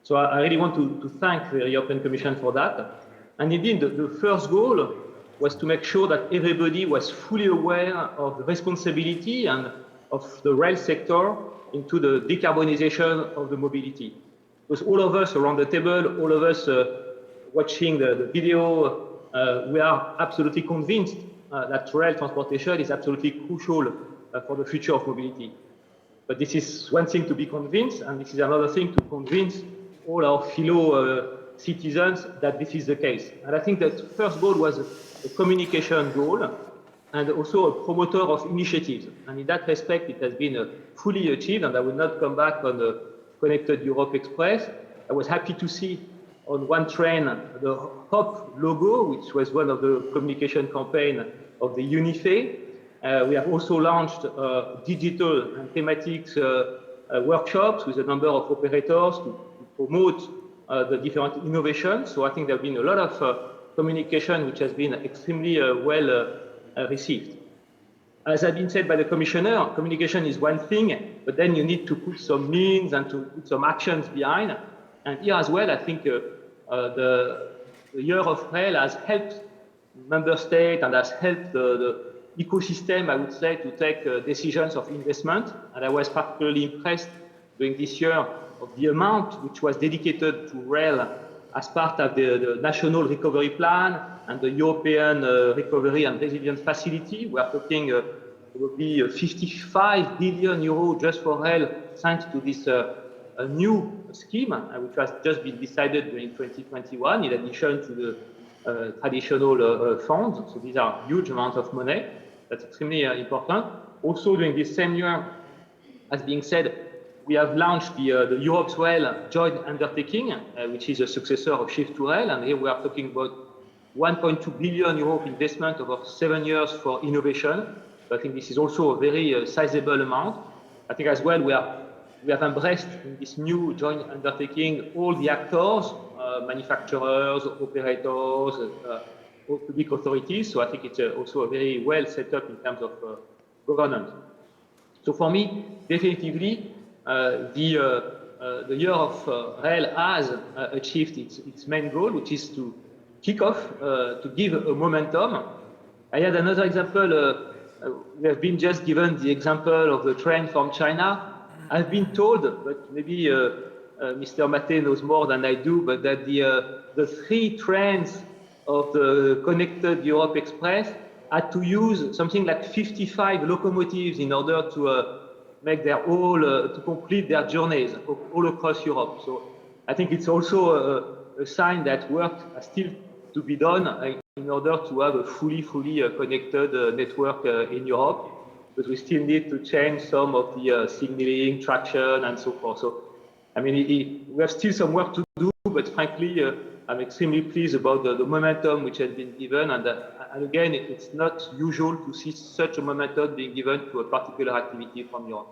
So I really want to thank the European Commission for that. And indeed, the first goal was to make sure that everybody was fully aware of the responsibility and of the rail sector into the decarbonization of the mobility. Because all of us around the table, all of us watching the video, we are absolutely convinced that rail transportation is absolutely crucial for the future of mobility. But this is one thing to be convinced, and this is another thing to convince all our fellow citizens that this is the case. And I think that the first goal was a communication goal and also a promoter of initiatives. And in that respect, it has been fully achieved, and I will not come back on the Connected Europe Express. I was happy to see on one train the HOP logo, which was one of the communication campaign of the UNIFE. We have also launched digital and thematics workshops with a number of operators to promote the different innovations. So I think there have been a lot of communication which has been extremely well received. As has been said by the Commissioner, communication is one thing, but then you need to put some means and to put some actions behind. And here as well, I think the Year of Rail has helped member states and has helped the ecosystem, I would say, to take decisions of investment. And I was particularly impressed during this year of the amount which was dedicated to rail as part of the National Recovery Plan and the European Recovery and Resilience Facility. We are talking probably 55 billion euros just for rail, thanks to this new scheme, which has just been decided during 2021, in addition to the traditional funds. So these are huge amounts of money. That's extremely important. Also, during this same year, as being said, we have launched the Europe's Rail joint undertaking, which is a successor of Shift to Rail. And here we are talking about 1.2 billion euro investment over 7 years for innovation. So I think this is also a very sizable amount. I think as well we have embraced in this new joint undertaking all the actors, manufacturers, operators, public authorities. So I think it's also a very well set up in terms of governance. So for me, definitively, the Year of Rail has achieved its main goal, which is to kick off, to give a momentum. I had another example. We have been just given the example of the train from China. I've been told, but maybe Mr. Maté knows more than I do, but that the 3 trains of the Connected Europe Express had to use something like 55 locomotives in order to make their to complete their journeys all across Europe. So I think it's also a sign that work has still to be done in order to have a fully connected network in Europe, because we still need to change some of the signaling, traction, and so forth. So, I mean, we have still some work to do, but frankly, I'm extremely pleased about the momentum which has been given. And again, it's not usual to see such a momentum being given to a particular activity from Europe.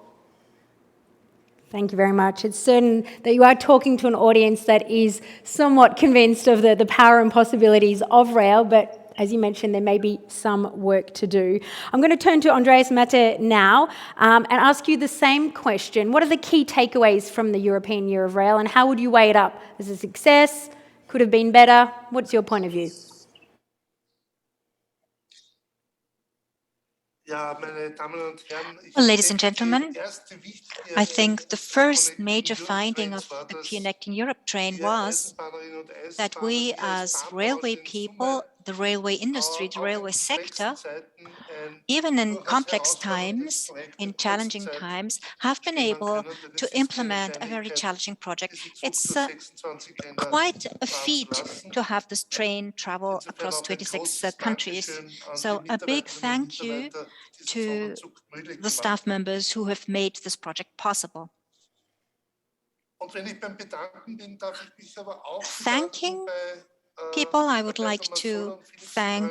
Thank you very much. It's certain that you are talking to an audience that is somewhat convinced of the power and possibilities of rail, but as you mentioned, there may be some work to do. I'm going to turn to Andreas Maté now and ask you the same question. What are the key takeaways from the European Year of Rail, and how would you weigh it up? As a success? Could have been better? What's your point of view? Well, ladies and gentlemen, I think the first major finding of the Connecting Europe train was that we as railway people, the railway industry, the railway sector, even in complex times, in challenging times, have been able to implement a very challenging project. It's quite a feat to have this train travel across 26 countries. So a big thank you to the staff members who have made this project possible. Thanking people, I would like to thank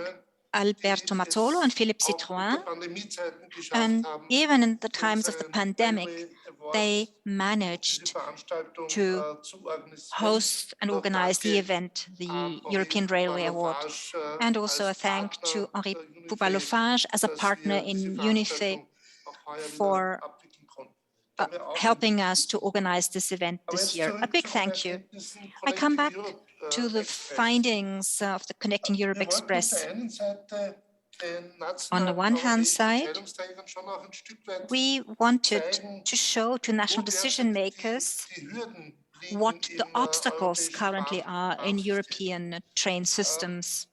Alberto Mazzolo and Philippe Citroën. And even in the times of the pandemic, they managed to host and organize the event, the European Railway Award. And also a thank to Henri Poupart-Lafarge as a partner in UNIFE for helping us to organize this event this year. A big thank you. I come back to the findings of the Connecting Europe Express. On the one hand side, we wanted to show to national decision makers what the obstacles currently are in European train systems.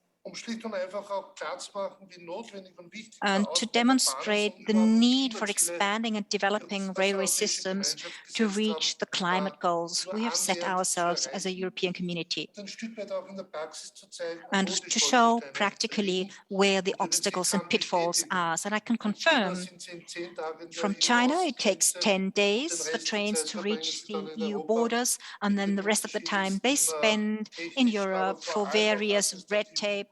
and to demonstrate the need for expanding and developing railway systems to reach the climate goals we have set ourselves as a European community, and to show practically where the obstacles and pitfalls are. So I can confirm from China it takes 10 days for trains to reach the EU borders, and then the rest of the time they spend in Europe for various red tape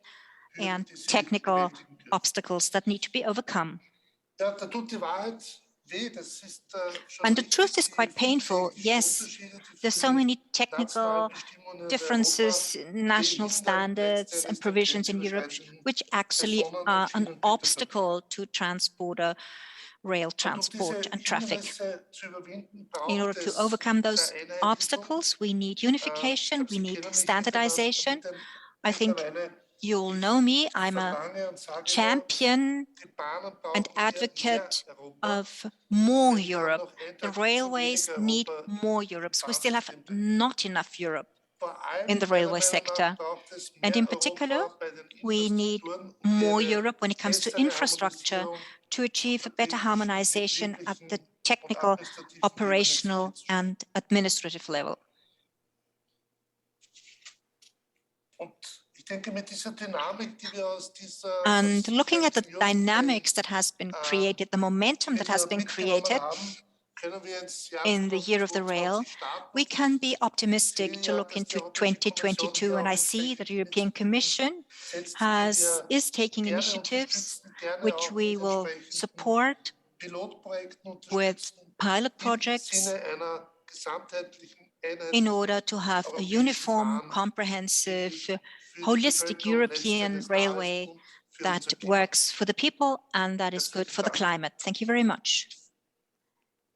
and technical obstacles that need to be overcome. And the truth is quite painful. Yes, there's so many technical differences, national standards and provisions in Europe, which actually are an obstacle to transborder rail transport and traffic. In order to overcome those obstacles, we need unification, we need standardization. I think you all know me, I'm a champion and advocate of more Europe. The railways need more Europe. So we still have not enough Europe in the railway sector. And in particular, we need more Europe when it comes to infrastructure to achieve a better harmonization at the technical, operational, and administrative level. And looking at the dynamics that has been created, the momentum that has been created in the Year of the Rail, we can be optimistic to look into 2022. And I see that the European Commission is taking initiatives which we will support with pilot projects in order to have a uniform, comprehensive, holistic European railway that works for the people and that is good for the climate. Thank you very much.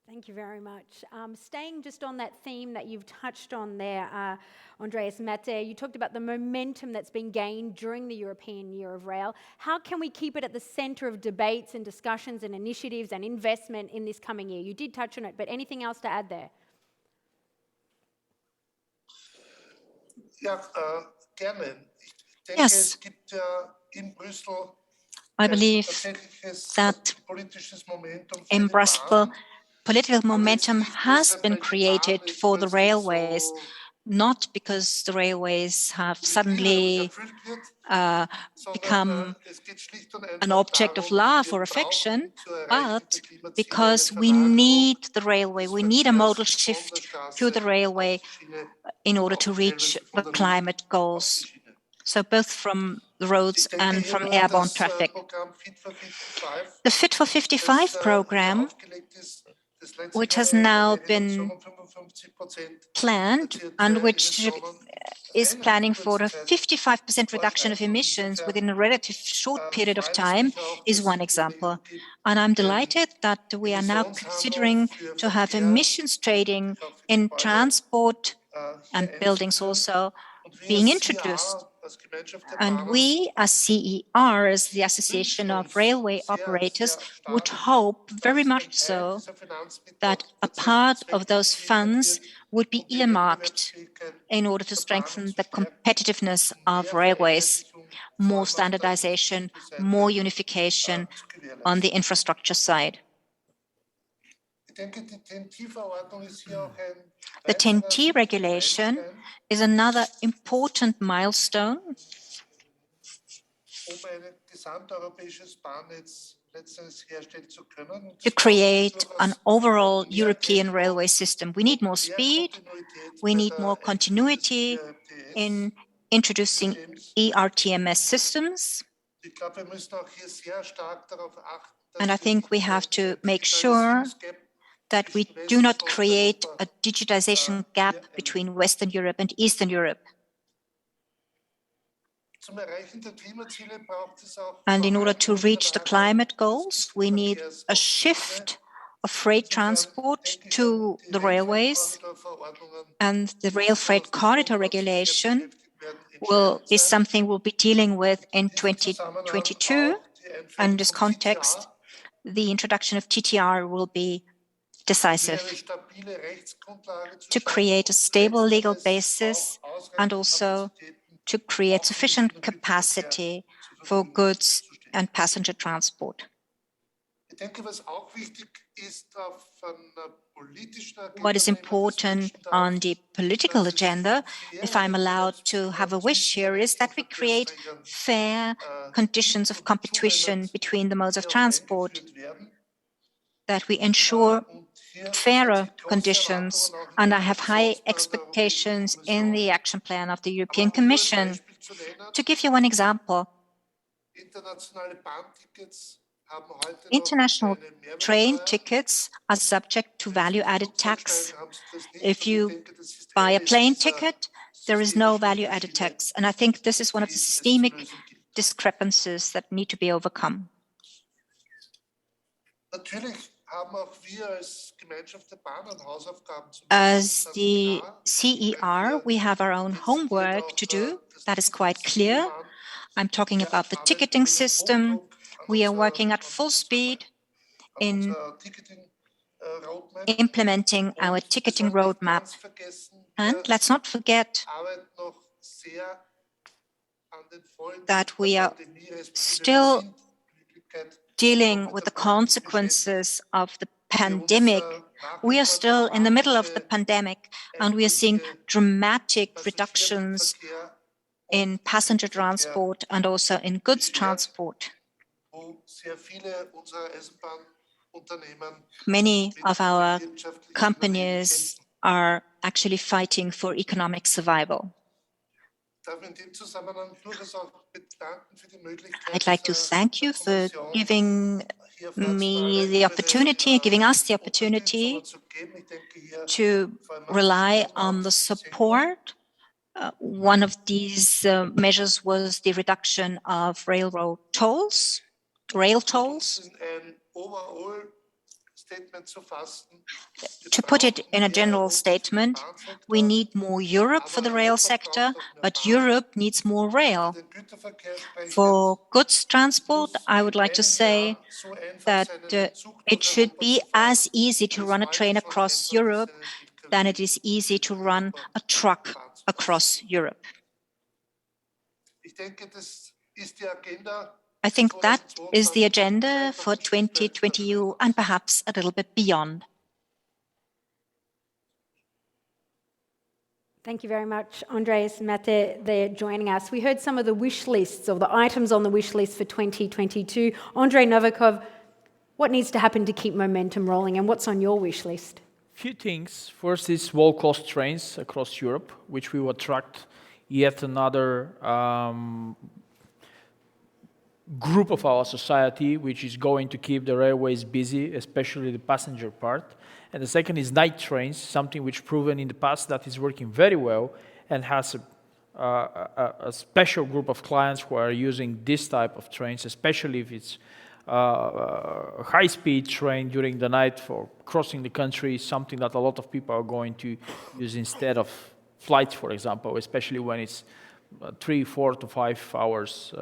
Thank you very much. Staying just on that theme that you've touched on there, Andreas Matter, you talked about the momentum that's been gained during the European Year of Rail. How can we keep it at the centre of debates and discussions and initiatives and investment in this coming year? You did touch on it, but anything else to add there? Yes. I believe that in Brussels, political momentum has been created for the railways, not because the railways have suddenly become an object of love or affection, but because we need the railway, we need a modal shift to the railway in order to reach the climate goals. So both from the roads and from airborne traffic. The Fit for 55 program, which has now been planned and which is planning for a 55% reduction of emissions within a relatively short period of time, is one example. And I'm delighted that we are now considering to have emissions trading in transport and buildings also being introduced. And we, as CER, as the Association of Railway Operators, would hope very much so that a part of those funds would be earmarked in order to strengthen the competitiveness of railways, more standardization, more unification on the infrastructure side. The TEN-T regulation is another important milestone to create an overall European railway system. We need more speed, we need more continuity in introducing ERTMS systems. And I think we have to make sure that we do not create a digitization gap between Western Europe and Eastern Europe. And in order to reach the climate goals, we need a shift of freight transport to the railways. And the Rail Freight Corridor regulation will be something we'll be dealing with in 2022. And in this context, the introduction of TTR will be decisive to create a stable legal basis and also to create sufficient capacity for goods and passenger transport. What is important on the political agenda, if I'm allowed to have a wish here, is that we create fair conditions of competition between the modes of transport, that we ensure fairer conditions, and I have high expectations in the action plan of the European Commission. To give you one example, international train tickets are subject to value-added tax. If you buy a plane ticket, there is no value-added tax, and I think this is one of the systemic discrepancies that need to be overcome. As the CER, we have our own homework to do. That is quite clear. I'm talking about the ticketing system. We are working at full speed in implementing our ticketing roadmap. And let's not forget that we are still dealing with the consequences of the pandemic. We are still in the middle of the pandemic, and we are seeing dramatic reductions in passenger transport and also in goods transport. Many of our companies are actually fighting for economic survival. I'd like to thank you for giving me the opportunity, giving us the opportunity to rely on the support. One of these measures was the reduction of railroad tolls, rail tolls. To put it in a general statement, we need more Europe for the rail sector, but Europe needs more rail. For goods transport, I would like to say that it should be as easy to run a train across Europe than it is easy to run a truck across Europe. I think that is the agenda for 2020 and perhaps a little bit beyond. Thank you very much, Andreas Mate. They're joining us. We heard some of the wish lists, or the items on the wish list for 2022. Andrei Novakov, what needs to happen to keep momentum rolling, and what's on your wish list? Few things. First is low-cost trains across Europe, which will attract yet another group of our society, which is going to keep the railways busy, especially the passenger part. And the second is night trains, something which proven in the past that is working very well and has a special group of clients who are using this type of trains, especially if it's a high-speed train during the night for crossing the country, something that a lot of people are going to use instead of flights, for example, especially when it's 3, 4 to 5 hours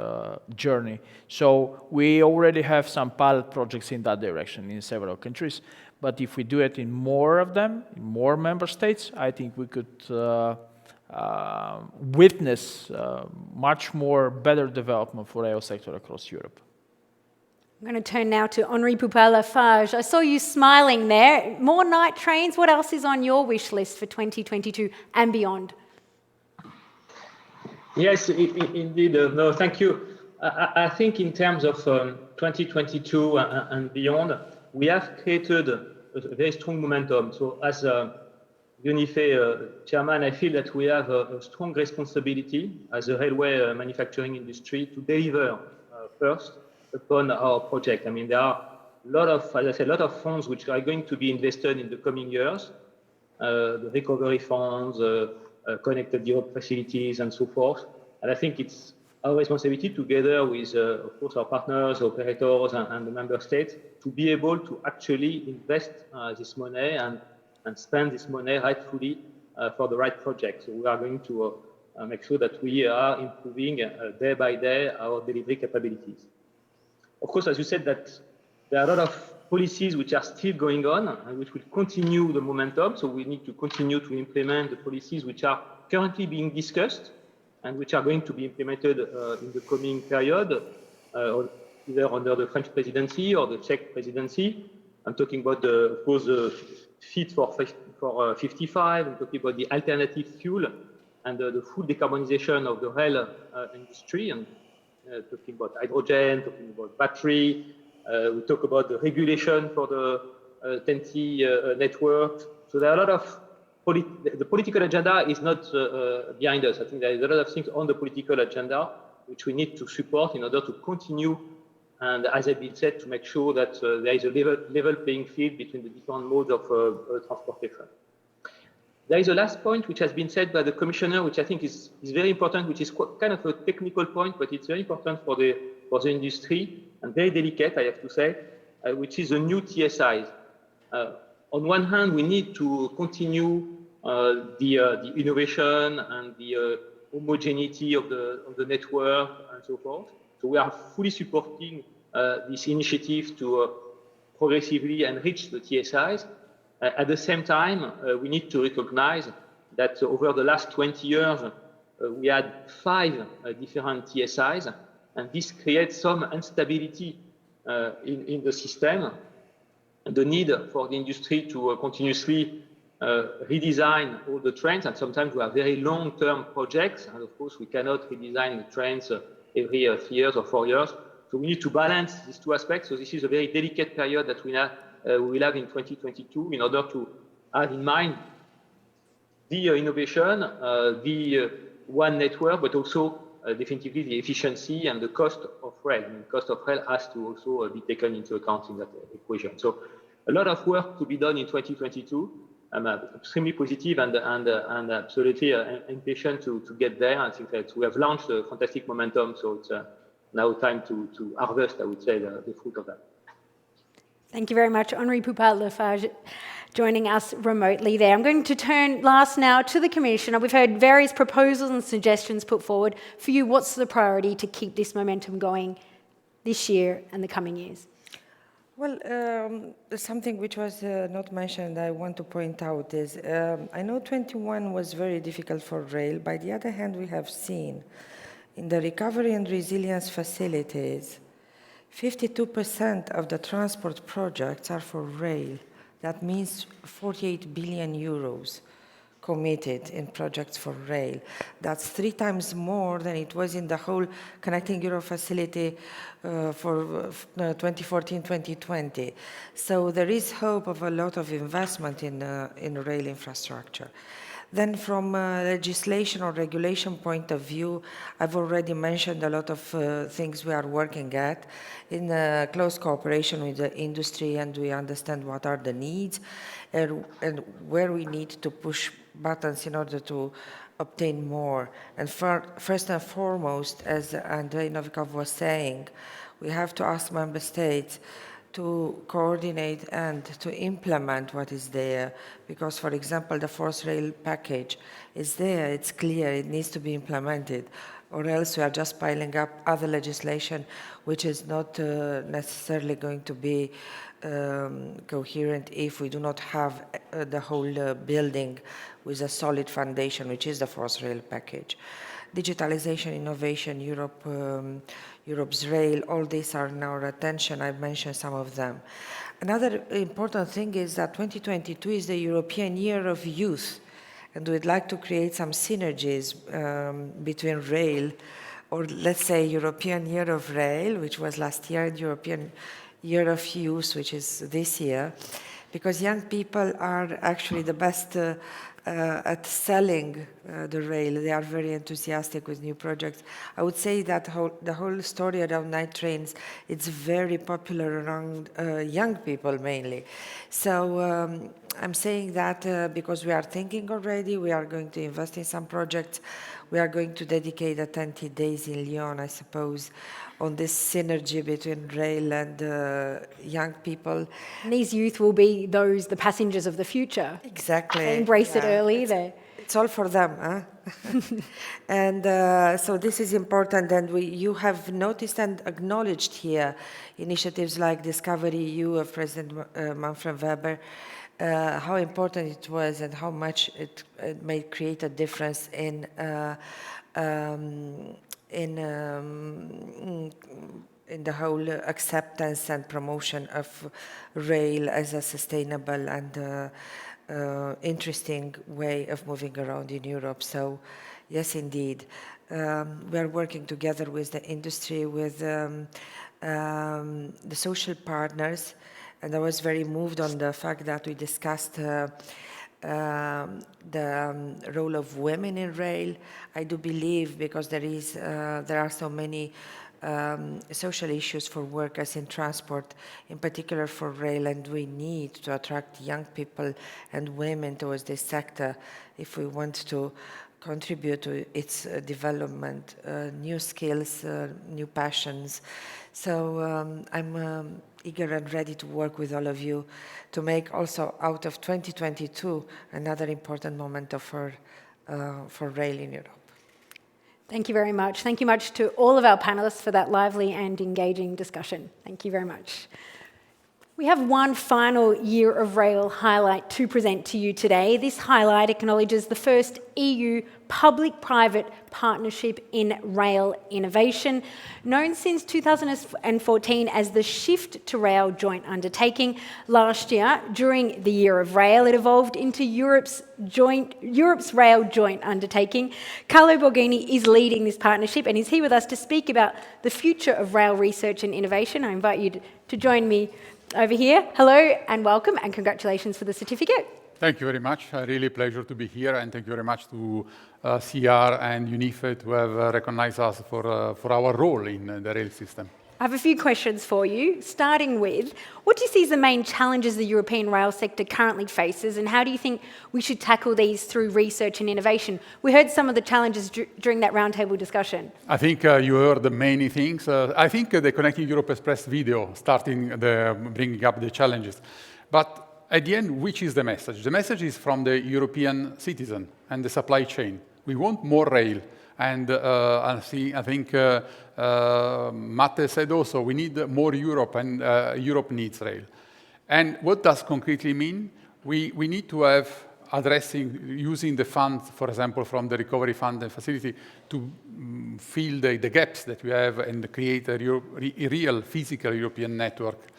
journey. So we already have some pilot projects in that direction in several countries. But if we do it in more of them, in more member states, I think we could witness much more better development for rail sector across Europe. I'm going to turn now to Henri Poupart-Lafarge. I saw you smiling there. More night trains. What else is on your wish list for 2022 and beyond? Yes, indeed. No, thank you. I think in terms of 2022 and beyond, we have created a very strong momentum. So as UNIFE chairman, I feel that we have a strong responsibility as a railway manufacturing industry to deliver first upon our project. I mean, there are a lot of, as I said, a lot of funds which are going to be invested in the coming years, the recovery funds, connected Europe facilities and so forth. And I think it's our responsibility together with, of course, our partners, operators and the member states to be able to actually invest this money and spend this money rightfully for the right project. So we are going to make sure that we are improving day by day our delivery capabilities. Of course, as you said, that there are a lot of policies which are still going on and which will continue the momentum. So we need to continue to implement the policies which are currently being discussed and which are going to be implemented in the coming period, either under the French presidency or the Czech presidency. I'm talking about, of course, the Fit for 55. I'm talking about the alternative fuel and the full decarbonization of the rail industry, and talking about hydrogen, talking about battery. We talk about the regulation for the TEN-T network. So there are a lot of the political agenda is not behind us. I think there is a lot of things on the political agenda which we need to support in order to continue, and as has been said, to make sure that there is a level playing field between the different modes of transportation. There is a last point which has been said by the Commissioner, which I think is very important, which is kind of a technical point, but it's very important for the industry and very delicate, I have to say, which is the new TSIs. On one hand, we need to continue the innovation and the homogeneity of the network and so forth. So we are fully supporting this initiative to progressively enrich the TSIs. At the same time, we need to recognize that over the last 20 years, we had 5 different TSIs, and this creates some instability in the system. The need for the industry to continuously redesign all the trains, and sometimes we have very long-term projects, and of course we cannot redesign the trains every 3 years or 4 years. So we need to balance these two aspects. So this is a very delicate period that we will have in 2022 in order to have in mind the innovation, the one network, but also definitively the efficiency and the cost of rail. And the cost of rail has to also be taken into account in that equation. So a lot of work to be done in 2022. I'm extremely positive and absolutely impatient to get there. I think that we have launched a fantastic momentum, so it's now time to harvest, I would say, the fruit of that. Thank you very much, Henri Poupart-Lafarge, joining us remotely there. I'm going to turn last now to the Commissioner. We've heard various proposals and suggestions put forward. For you, what's the priority to keep this momentum going this year and the coming years? Well, something which was not mentioned, I want to point out is, I know 21 was very difficult for rail. By the other hand, we have seen in the recovery and resilience facilities, 52% of the transport projects are for rail. That means 48 billion euros committed in projects for rail. That's 3 times more than it was in the whole Connecting Europe facility for 2014-2020. So there is hope of a lot of investment in rail infrastructure. Then from a legislation or regulation point of view, I've already mentioned a lot of things we are working at in close cooperation with the industry, and we understand what are the needs and where we need to push buttons in order to obtain more. And first and foremost, as Andrei Novikov was saying, we have to ask member states to coordinate and to implement what is there. Because, for example, the fourth rail package is there, it's clear, it needs to be implemented, or else we are just piling up other legislation which is not necessarily going to be coherent if we do not have the whole building with a solid foundation, which is the fourth rail package. Digitalization, innovation, Europe's rail, all these are in our attention. I've mentioned some of them. Another important thing is that 2022 is the European Year of Youth, and we'd like to create some synergies between rail, or let's say European Year of Rail, which was last year, and European Year of Youth, which is this year, because young people are actually the best at selling the rail. They are very enthusiastic with new projects. I would say that the whole story around night trains, it's very popular around young people mainly. So I'm saying that because we are thinking already, we are going to invest in some projects. We are going to dedicate the 20 days in Lyon, I suppose, on this synergy between rail and young people. And these youth will be the passengers of the future. Exactly. They embrace it early. It's all for them, huh? And so this is important, and you have noticed and acknowledged here initiatives like Discovery EU of President Manfred Weber, how important it was and how much it may create a difference in in the whole acceptance and promotion of rail as a sustainable and interesting way of moving around in Europe. So, yes, indeed. We are working together with the industry, with the social partners, and I was very moved on the fact that we discussed the role of women in rail. I do believe, because there are so many social issues for workers in transport, in particular for rail, and we need to attract young people and women towards this sector if we want to contribute to its development, new skills, new passions. So I'm eager and ready to work with all of you to make also out of 2022 another important moment for rail in Europe. Thank you very much. Thank you much to all of our panelists for that lively and engaging discussion. Thank you very much. We have one final Year of Rail highlight to present to you today. This highlight acknowledges the first EU public-private partnership in rail innovation, known since 2014 as the Shift to Rail Joint Undertaking. Last year, during the Year of Rail, it evolved into Europe's Rail Joint Undertaking. Carlo Borghini is leading this partnership and is here with us to speak about the future of rail research and innovation. I invite you to join me over here. Hello and welcome, and congratulations for the certificate. Thank you very much. Really a pleasure to be here, and thank you very much to CR and UNIFE to have recognized us for our role in the rail system. I have a few questions for you, starting with, what do you see as the main challenges the European rail sector currently faces, and how do you think we should tackle these through research and innovation? We heard some of the challenges during that roundtable discussion. I think you heard many things. I think the Connecting Europe Express video bringing up the challenges. But at the end, which is the message? The message is from the European citizen and the supply chain. We want more rail. And I think Matte said also, we need more Europe, and Europe needs rail. And what does concretely mean? We need to have using the funds, for example, from the Recovery Fund and Facility to fill the gaps that we have and create a real physical European network.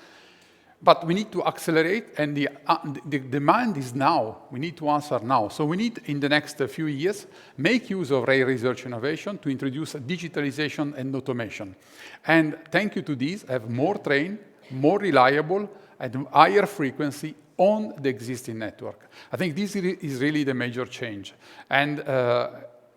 But we need to accelerate, and the demand is now. We need to answer now. So we need, in the next few years, make use of rail research innovation to introduce digitalization and automation. And thank you to this, have more train, more reliable, and higher frequency on the existing network. I think this is really the major change. And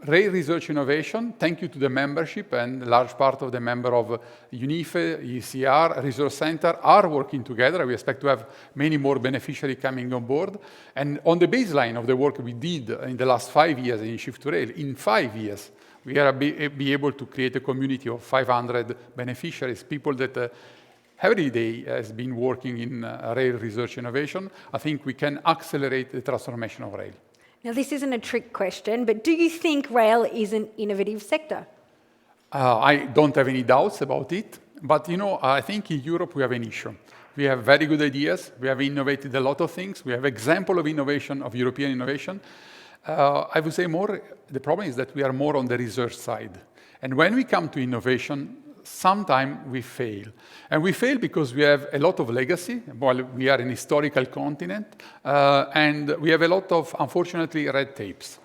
rail research innovation, thank you to the membership, and a large part of the member of UNIFE, ECR, Research Center are working together. We expect to have many more beneficiaries coming on board. And on the baseline of the work we did in the last 5 years in Shift to Rail, in 5 years, we are be able to create a community of 500 beneficiaries, people that every day has been working in rail research innovation. I think we can accelerate the transformation of rail. Now, this isn't a trick question, but do you think rail is an innovative sector? I don't have any doubts about it. But, I think in Europe we have an issue. We have very good ideas. We have innovated a lot of things. We have example of innovation, of European innovation. I would say the problem is that we are more on the research side. And when we come to innovation, sometimes we fail. And we fail because we have a lot of legacy. Well, we are an historical continent, and we have a lot of, unfortunately, red tapes.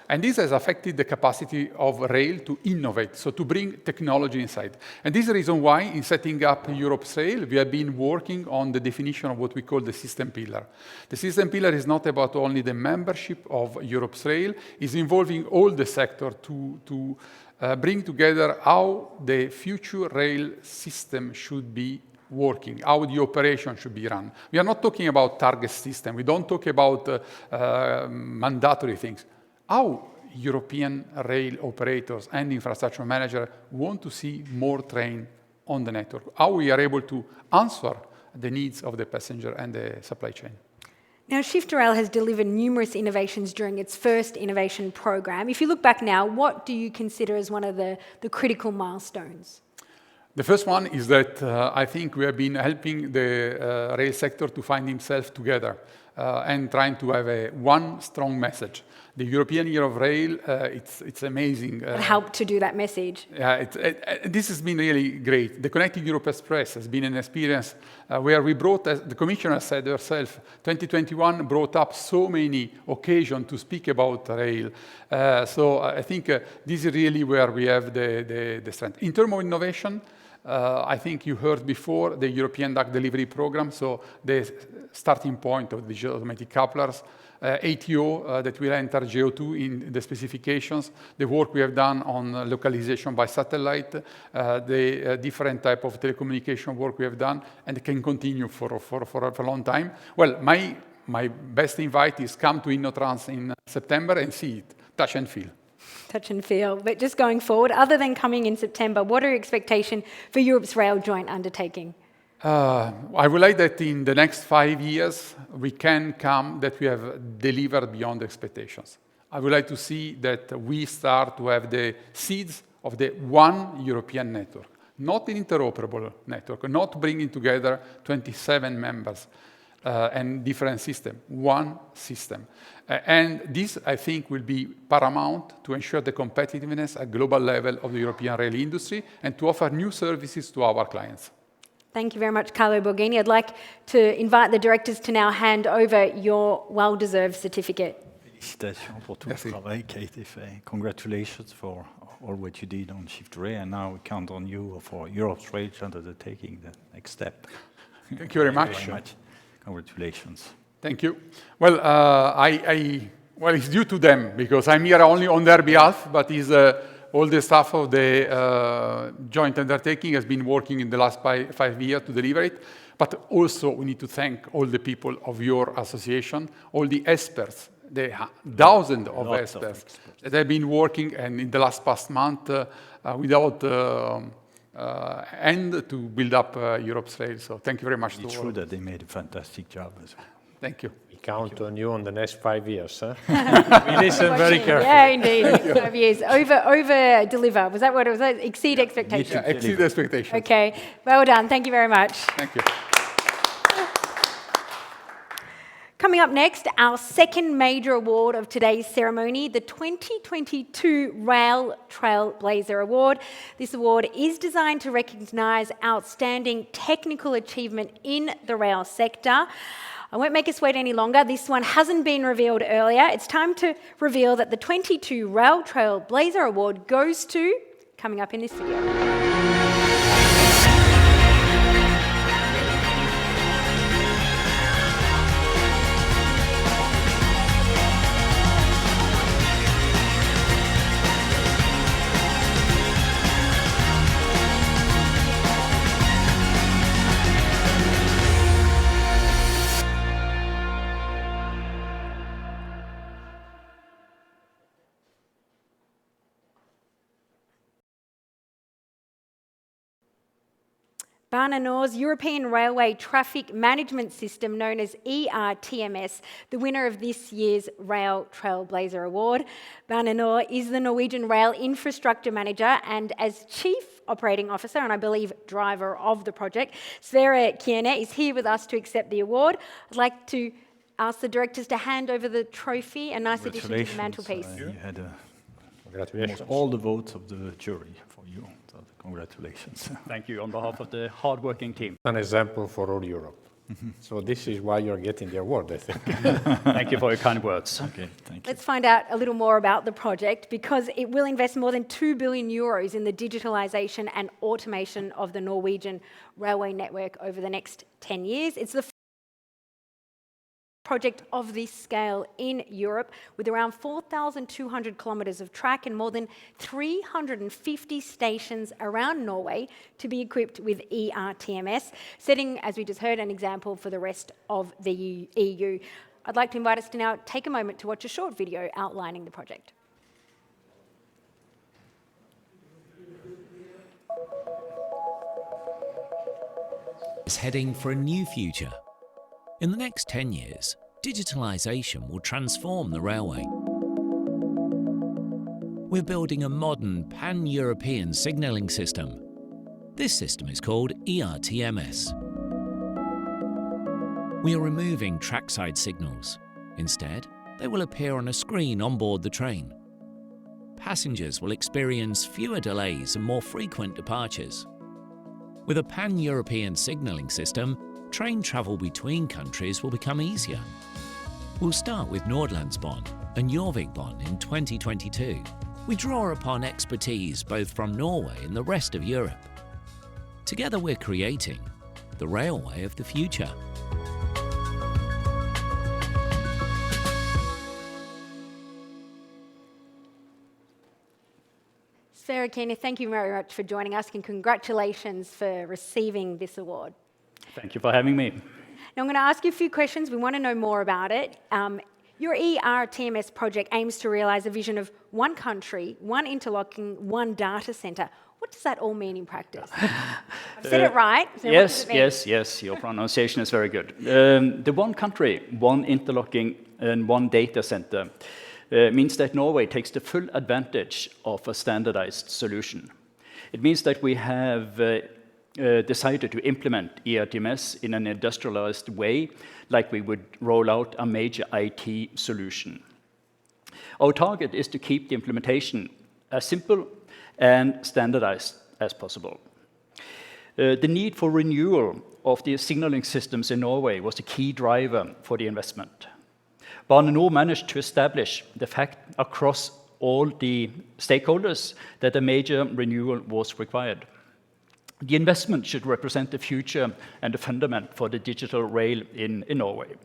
And this has affected the capacity of rail to innovate, so to bring technology inside. And this is the reason why, in setting up Europe's rail, we have been working on the definition of what we call the system pillar. The system pillar is not about only the membership of Europe's rail, it's involving all the sector to bring together how the future rail system should be working, how the operation should be run. We are not talking about target system. We don't talk about mandatory things. How European rail operators and infrastructure managers want to see more train on the network. How we are able to answer the needs of the passenger and the supply chain. Now, Shift to Rail has delivered numerous innovations during its first innovation program. If you look back now, what do you consider as one of the critical milestones? The first one is that I think we have been helping the rail sector to find himself together. and trying to have one strong message. The European Year of Rail, it's amazing. It helped to do that message. Yeah, this has been really great. The Connecting Europe Express has been an experience where we brought, as the Commissioner said herself, 2021 brought up so many occasions to speak about rail. So I think this is really where we have the strength. In terms of innovation, I think you heard before the European Duct Delivery Program, so the starting point of digital automatic couplers, ATO that will enter GEO2 in the specifications, the work we have done on localization by satellite, the different type of telecommunication work we have done, and it can continue for a long time. Well, my best invite is come to InnoTrans in September and see it, touch and feel. Touch and feel. But just going forward, other than coming in September, what are your expectations for Europe's rail joint undertaking? I would like that in the next 5 years, we can come that we have delivered beyond expectations. I would like to see that we start to have the seeds of the one European network, not an interoperable network, not bringing together 27 members and different systems, one system. And this, I think, will be paramount to ensure the competitiveness at global level of the European rail industry and to offer new services to our clients. Thank you very much, Carlo Borghini. I'd like to invite the directors to now hand over your well-deserved certificate. Félicitations pour tout le travail qui a été fait. Congratulations for all what you did on Shift Rail, and now we count on you for Europe's rail undertaking the next step. Thank you very much. Thank you very much. Congratulations. Thank you. Well, well, it's due to them because I'm here only on their behalf, but it's all the staff of the joint undertaking has been working in the last 5 years to deliver it. But also we need to thank all the people of your association, all the experts, the thousands of experts that have been working and in the past month without end to build up Europe's rail. So thank you very much. It's true that they made a fantastic job as well. Thank you. We count on you on the next 5 years. Huh? We listen very carefully. Yeah, indeed. 5 years. Over deliver. Was that what it was? Exceed expectations. Yeah, exceed expectations. Okay. Well done. Thank you very much. Thank you. Coming up next, our second major award of today's ceremony, the 2022 Rail Trailblazer Award. This award is designed to recognise outstanding technical achievement in the rail sector. I won't make us wait any longer. This one hasn't been revealed earlier. It's time to reveal that the 22 Rail Trailblazer Award goes to, coming up in this video. Bana Nor's European Railway Traffic Management System, known as ERTMS, the winner of this year's Rail Trailblazer Award. Bana Nor is the Norwegian Rail Infrastructure Manager and as Chief Operating Officer, and I believe driver of the project, Sverre Kiene is here with us to accept the award. I'd like to ask the directors to hand over the trophy, a nice addition to the mantelpiece. You had almost all the votes of the jury for you. Congratulations. Thank you on behalf of the hard-working team. An example for all Europe. So this is why you're getting the award, I think. Thank you for your kind words. Okay, thank you. Let's find out a little more about the project because it will invest more than 2 billion euros in the digitalisation and automation of the Norwegian railway network over the next 10 years. It's the project of this scale in Europe, with around 4,200 kilometres of track and more than 350 stations around Norway to be equipped with ERTMS, setting, as we just heard, an example for the rest of the EU. I'd like to invite us to now take a moment to watch a short video outlining the project. Is heading for a new future. In the next 10 years, digitalisation will transform the railway. We're building a modern pan-European signalling system. This system is called ERTMS. We are removing trackside signals. Instead, they will appear on a screen on board the train. Passengers will experience fewer delays and more frequent departures. With a pan-European signalling system, train travel between countries will become easier. We'll start with Nordlandsbanen and Jorvikbanen in 2022. We draw upon expertise both from Norway and the rest of Europe. Together we're creating the railway of the future. Sarah Keener, thank you very much for joining us and congratulations for receiving this award. Thank you for having me. Now I'm going to ask you a few questions. We want to know more about it. Your ERTMS project aims to realise a vision of one country, one interlocking, one data centre. What does that all mean in practice? I've said it right. So Yes. Your pronunciation is very good. The one country, one interlocking, and one data center means that Norway takes the full advantage of a standardized solution. It means that we have decided to implement ERTMS in an industrialized way, like we would roll out a major IT solution. Our target is to keep the implementation as simple and standardized as possible. The need for renewal of the signaling systems in Norway was the key driver for the investment. Bane NOR managed to establish the fact across all the stakeholders that a major renewal was required. The investment should represent the future and the fundament for the digital rail in Norway.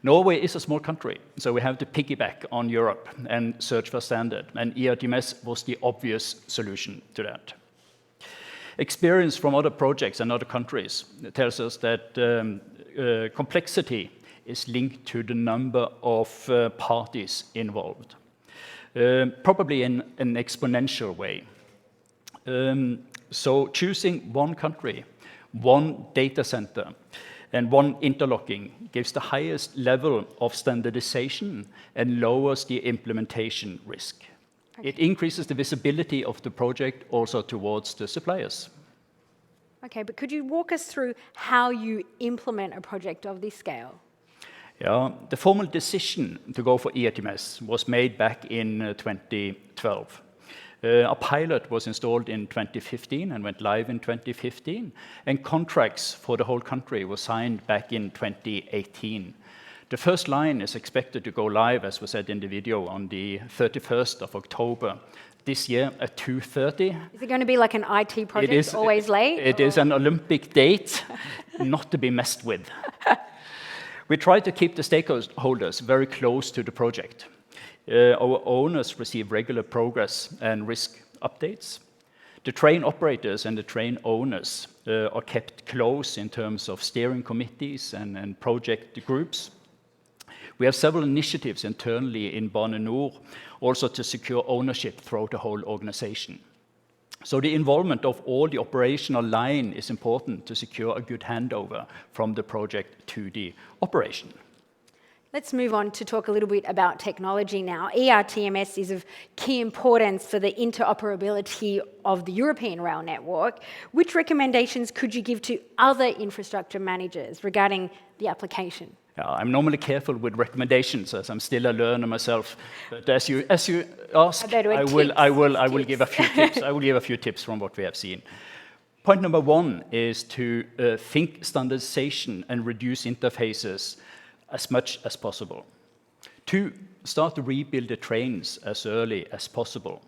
Norway is a small country, so we have to piggyback on Europe and search for standard, and ERTMS was the obvious solution to that. Experience from other projects and other countries tells us that complexity is linked to the number of parties involved, probably in an exponential way. So choosing one country, one data center, and one interlocking gives the highest level of standardization and lowers the implementation risk. Okay. It increases the visibility of the project also towards the suppliers. Okay, but could you walk us through how you implement a project of this scale? Yeah, the formal decision to go for ERTMS was made back in 2012. A pilot was installed in 2015 and went live in 2015, and contracts for the whole country were signed back in 2018. The first line is expected to go live, as was said in the video, on the 31st of October this year at 2:30. Is it going to be like an IT project, always late? It is an Olympic date, not to be messed with. We try to keep the stakeholders very close to the project. Our owners receive regular progress and risk updates. The train operators and the train owners are kept close in terms of steering committees and project groups. We have several initiatives internally in Bane NOR also to secure ownership throughout the whole organization. So the involvement of all the operational line is important to secure a good handover from the project to the operation. Let's move on to talk a little bit about technology now. ERTMS is of key importance for the interoperability of the European rail network. Which recommendations could you give to other infrastructure managers regarding the application? I'm normally careful with recommendations, as I'm still a learner myself. But as you ask, I will give a few tips. I will give a few tips from what we have seen. Point number one is to think standardization and reduce interfaces as much as possible. 2, start to rebuild the trains as early as possible.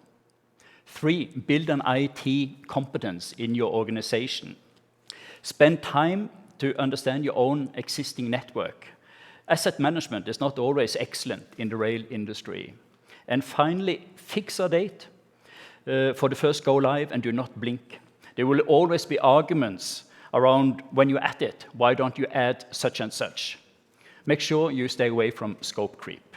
3, build an IT competence in your organization. Spend time to understand your own existing network. Asset management is not always excellent in the rail industry. And finally, fix a date for the first go live and do not blink. There will always be arguments around when you're at it. Why don't you add such and such? Make sure you stay away from scope creep.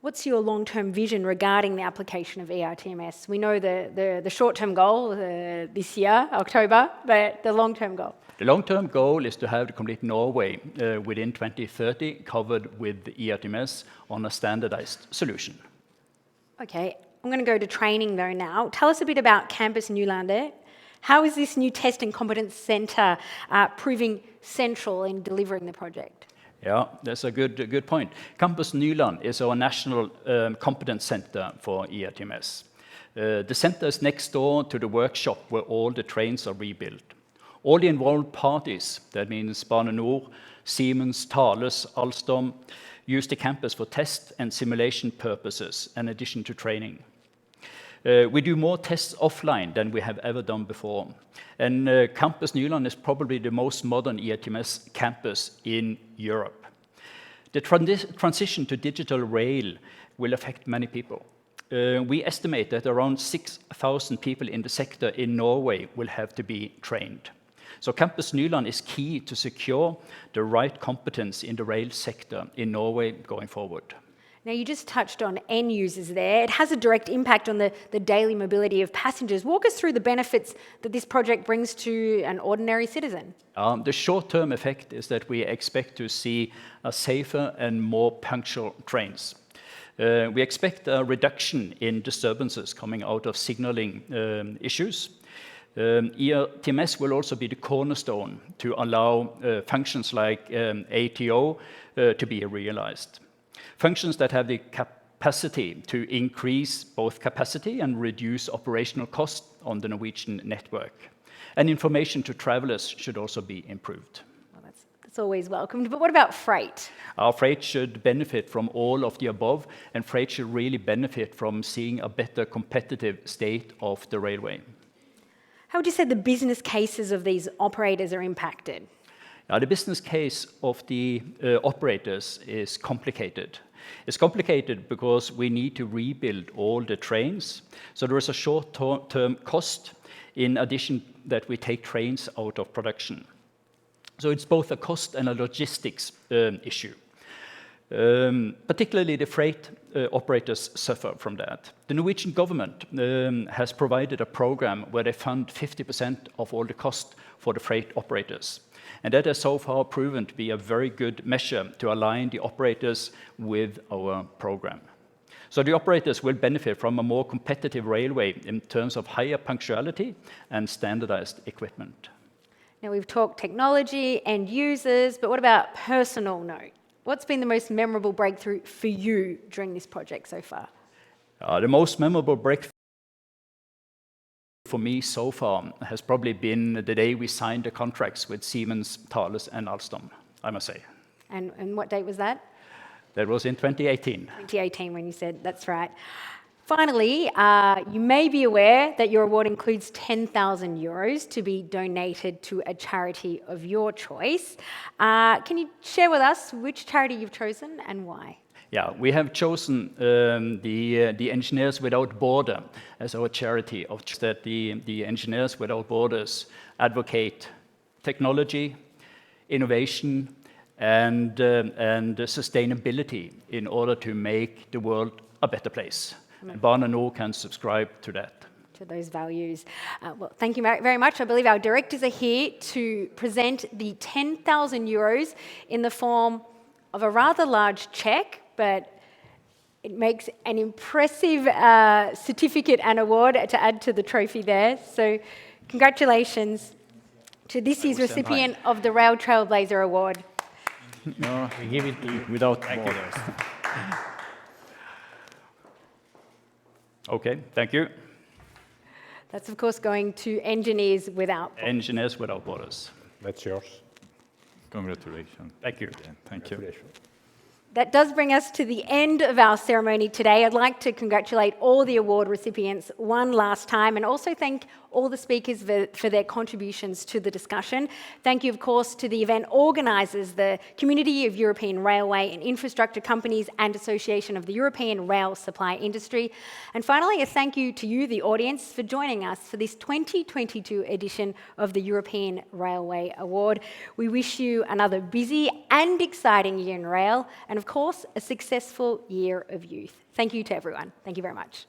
What's your long-term vision regarding the application of ERTMS? We know the short-term goal this year, October, but the long-term goal? The long-term goal is to have the complete Norway within 2030 covered with the ERTMS on a standardized solution. Okay, I'm going to go to training though now. Tell us a bit about Campus Newlandet. How is this new test and competence centre proving central in delivering the project? Yeah, that's a good point. Campus Nyland is our national competence center for ERTMS. The center is next door to the workshop where all the trains are rebuilt. All the involved parties, that means Bane NOR, Siemens, Thales, Alstom, use the campus for test and simulation purposes in addition to training. We do more tests offline than we have ever done before. And Campus Nyland is probably the most modern ERTMS campus in Europe. The transition to digital rail will affect many people. We estimate that around 6,000 people in the sector in Norway will have to be trained. So Campus Nyland is key to secure the right competence in the rail sector in Norway going forward. Now, you just touched on end users there. It has a direct impact on the daily mobility of passengers. Walk us through the benefits that this project brings to an ordinary citizen. The short-term effect is that we expect to see a safer and more punctual trains. We expect a reduction in disturbances coming out of signaling issues. ERTMS will also be the cornerstone to allow functions like ATO to be realized. Functions that have the capacity to increase both capacity and reduce operational cost on the Norwegian network. And information to travelers should also be improved. Well, that's always welcomed. But what about freight? Our freight should benefit from all of the above, and freight should really benefit from seeing a better competitive state of the railway. How would you say the business cases of these operators are impacted? The business case of the operators is complicated. It's complicated because we need to rebuild all the trains. So there is a short-term cost in addition that we take trains out of production. So it's both a cost and a logistics issue. Particularly the freight operators suffer from that. The Norwegian government has provided a program where they fund 50% of all the cost for the freight operators. And that has so far proven to be a very good measure to align the operators with our program. So the operators will benefit from a more competitive railway in terms of higher punctuality and standardized equipment. Now, we've talked technology and users, but what about personal note? What's been the most memorable breakthrough for you during this project so far? The most memorable breakthrough for me so far has probably been the day we signed the contracts with Siemens, Thales, and Alstom, I must say. And what date was that? That was in 2018. 2018, when you said, that's right. Finally, you may be aware that your award includes 10,000 euros to be donated to a charity of your choice. Can you share with us which charity you've chosen and why? Yeah, we have chosen the Engineers Without Borders as our charity. That the Engineers Without Borders advocate technology, innovation, and sustainability in order to make the world a better place. And Bane NOR can subscribe to that. To those values. Well, thank you very much. I believe our directors are here to present the 10,000 euros in the form of a rather large cheque, but it makes an impressive certificate and award to add to the trophy there. So congratulations to this year's recipient of the Rail Trailblazer Award. No, we give it to you without borders. Okay, thank you. That's, of course, going to Engineers Without Borders. Engineers Without Borders. That's yours. Congratulations. Thank you. Thank you. That does bring us to the end of our ceremony today. I'd like to congratulate all the award recipients one last time and also thank all the speakers for their contributions to the discussion. Thank you, of course, to the event organisers, the Community of European Railway and Infrastructure Companies and Association of the European Rail Supply Industry. And finally, a thank you to you, the audience, for joining us for this 2022 edition of the European Railway Award. We wish you another busy and exciting year in rail and, of course, a successful year of youth. Thank you to everyone. Thank you very much.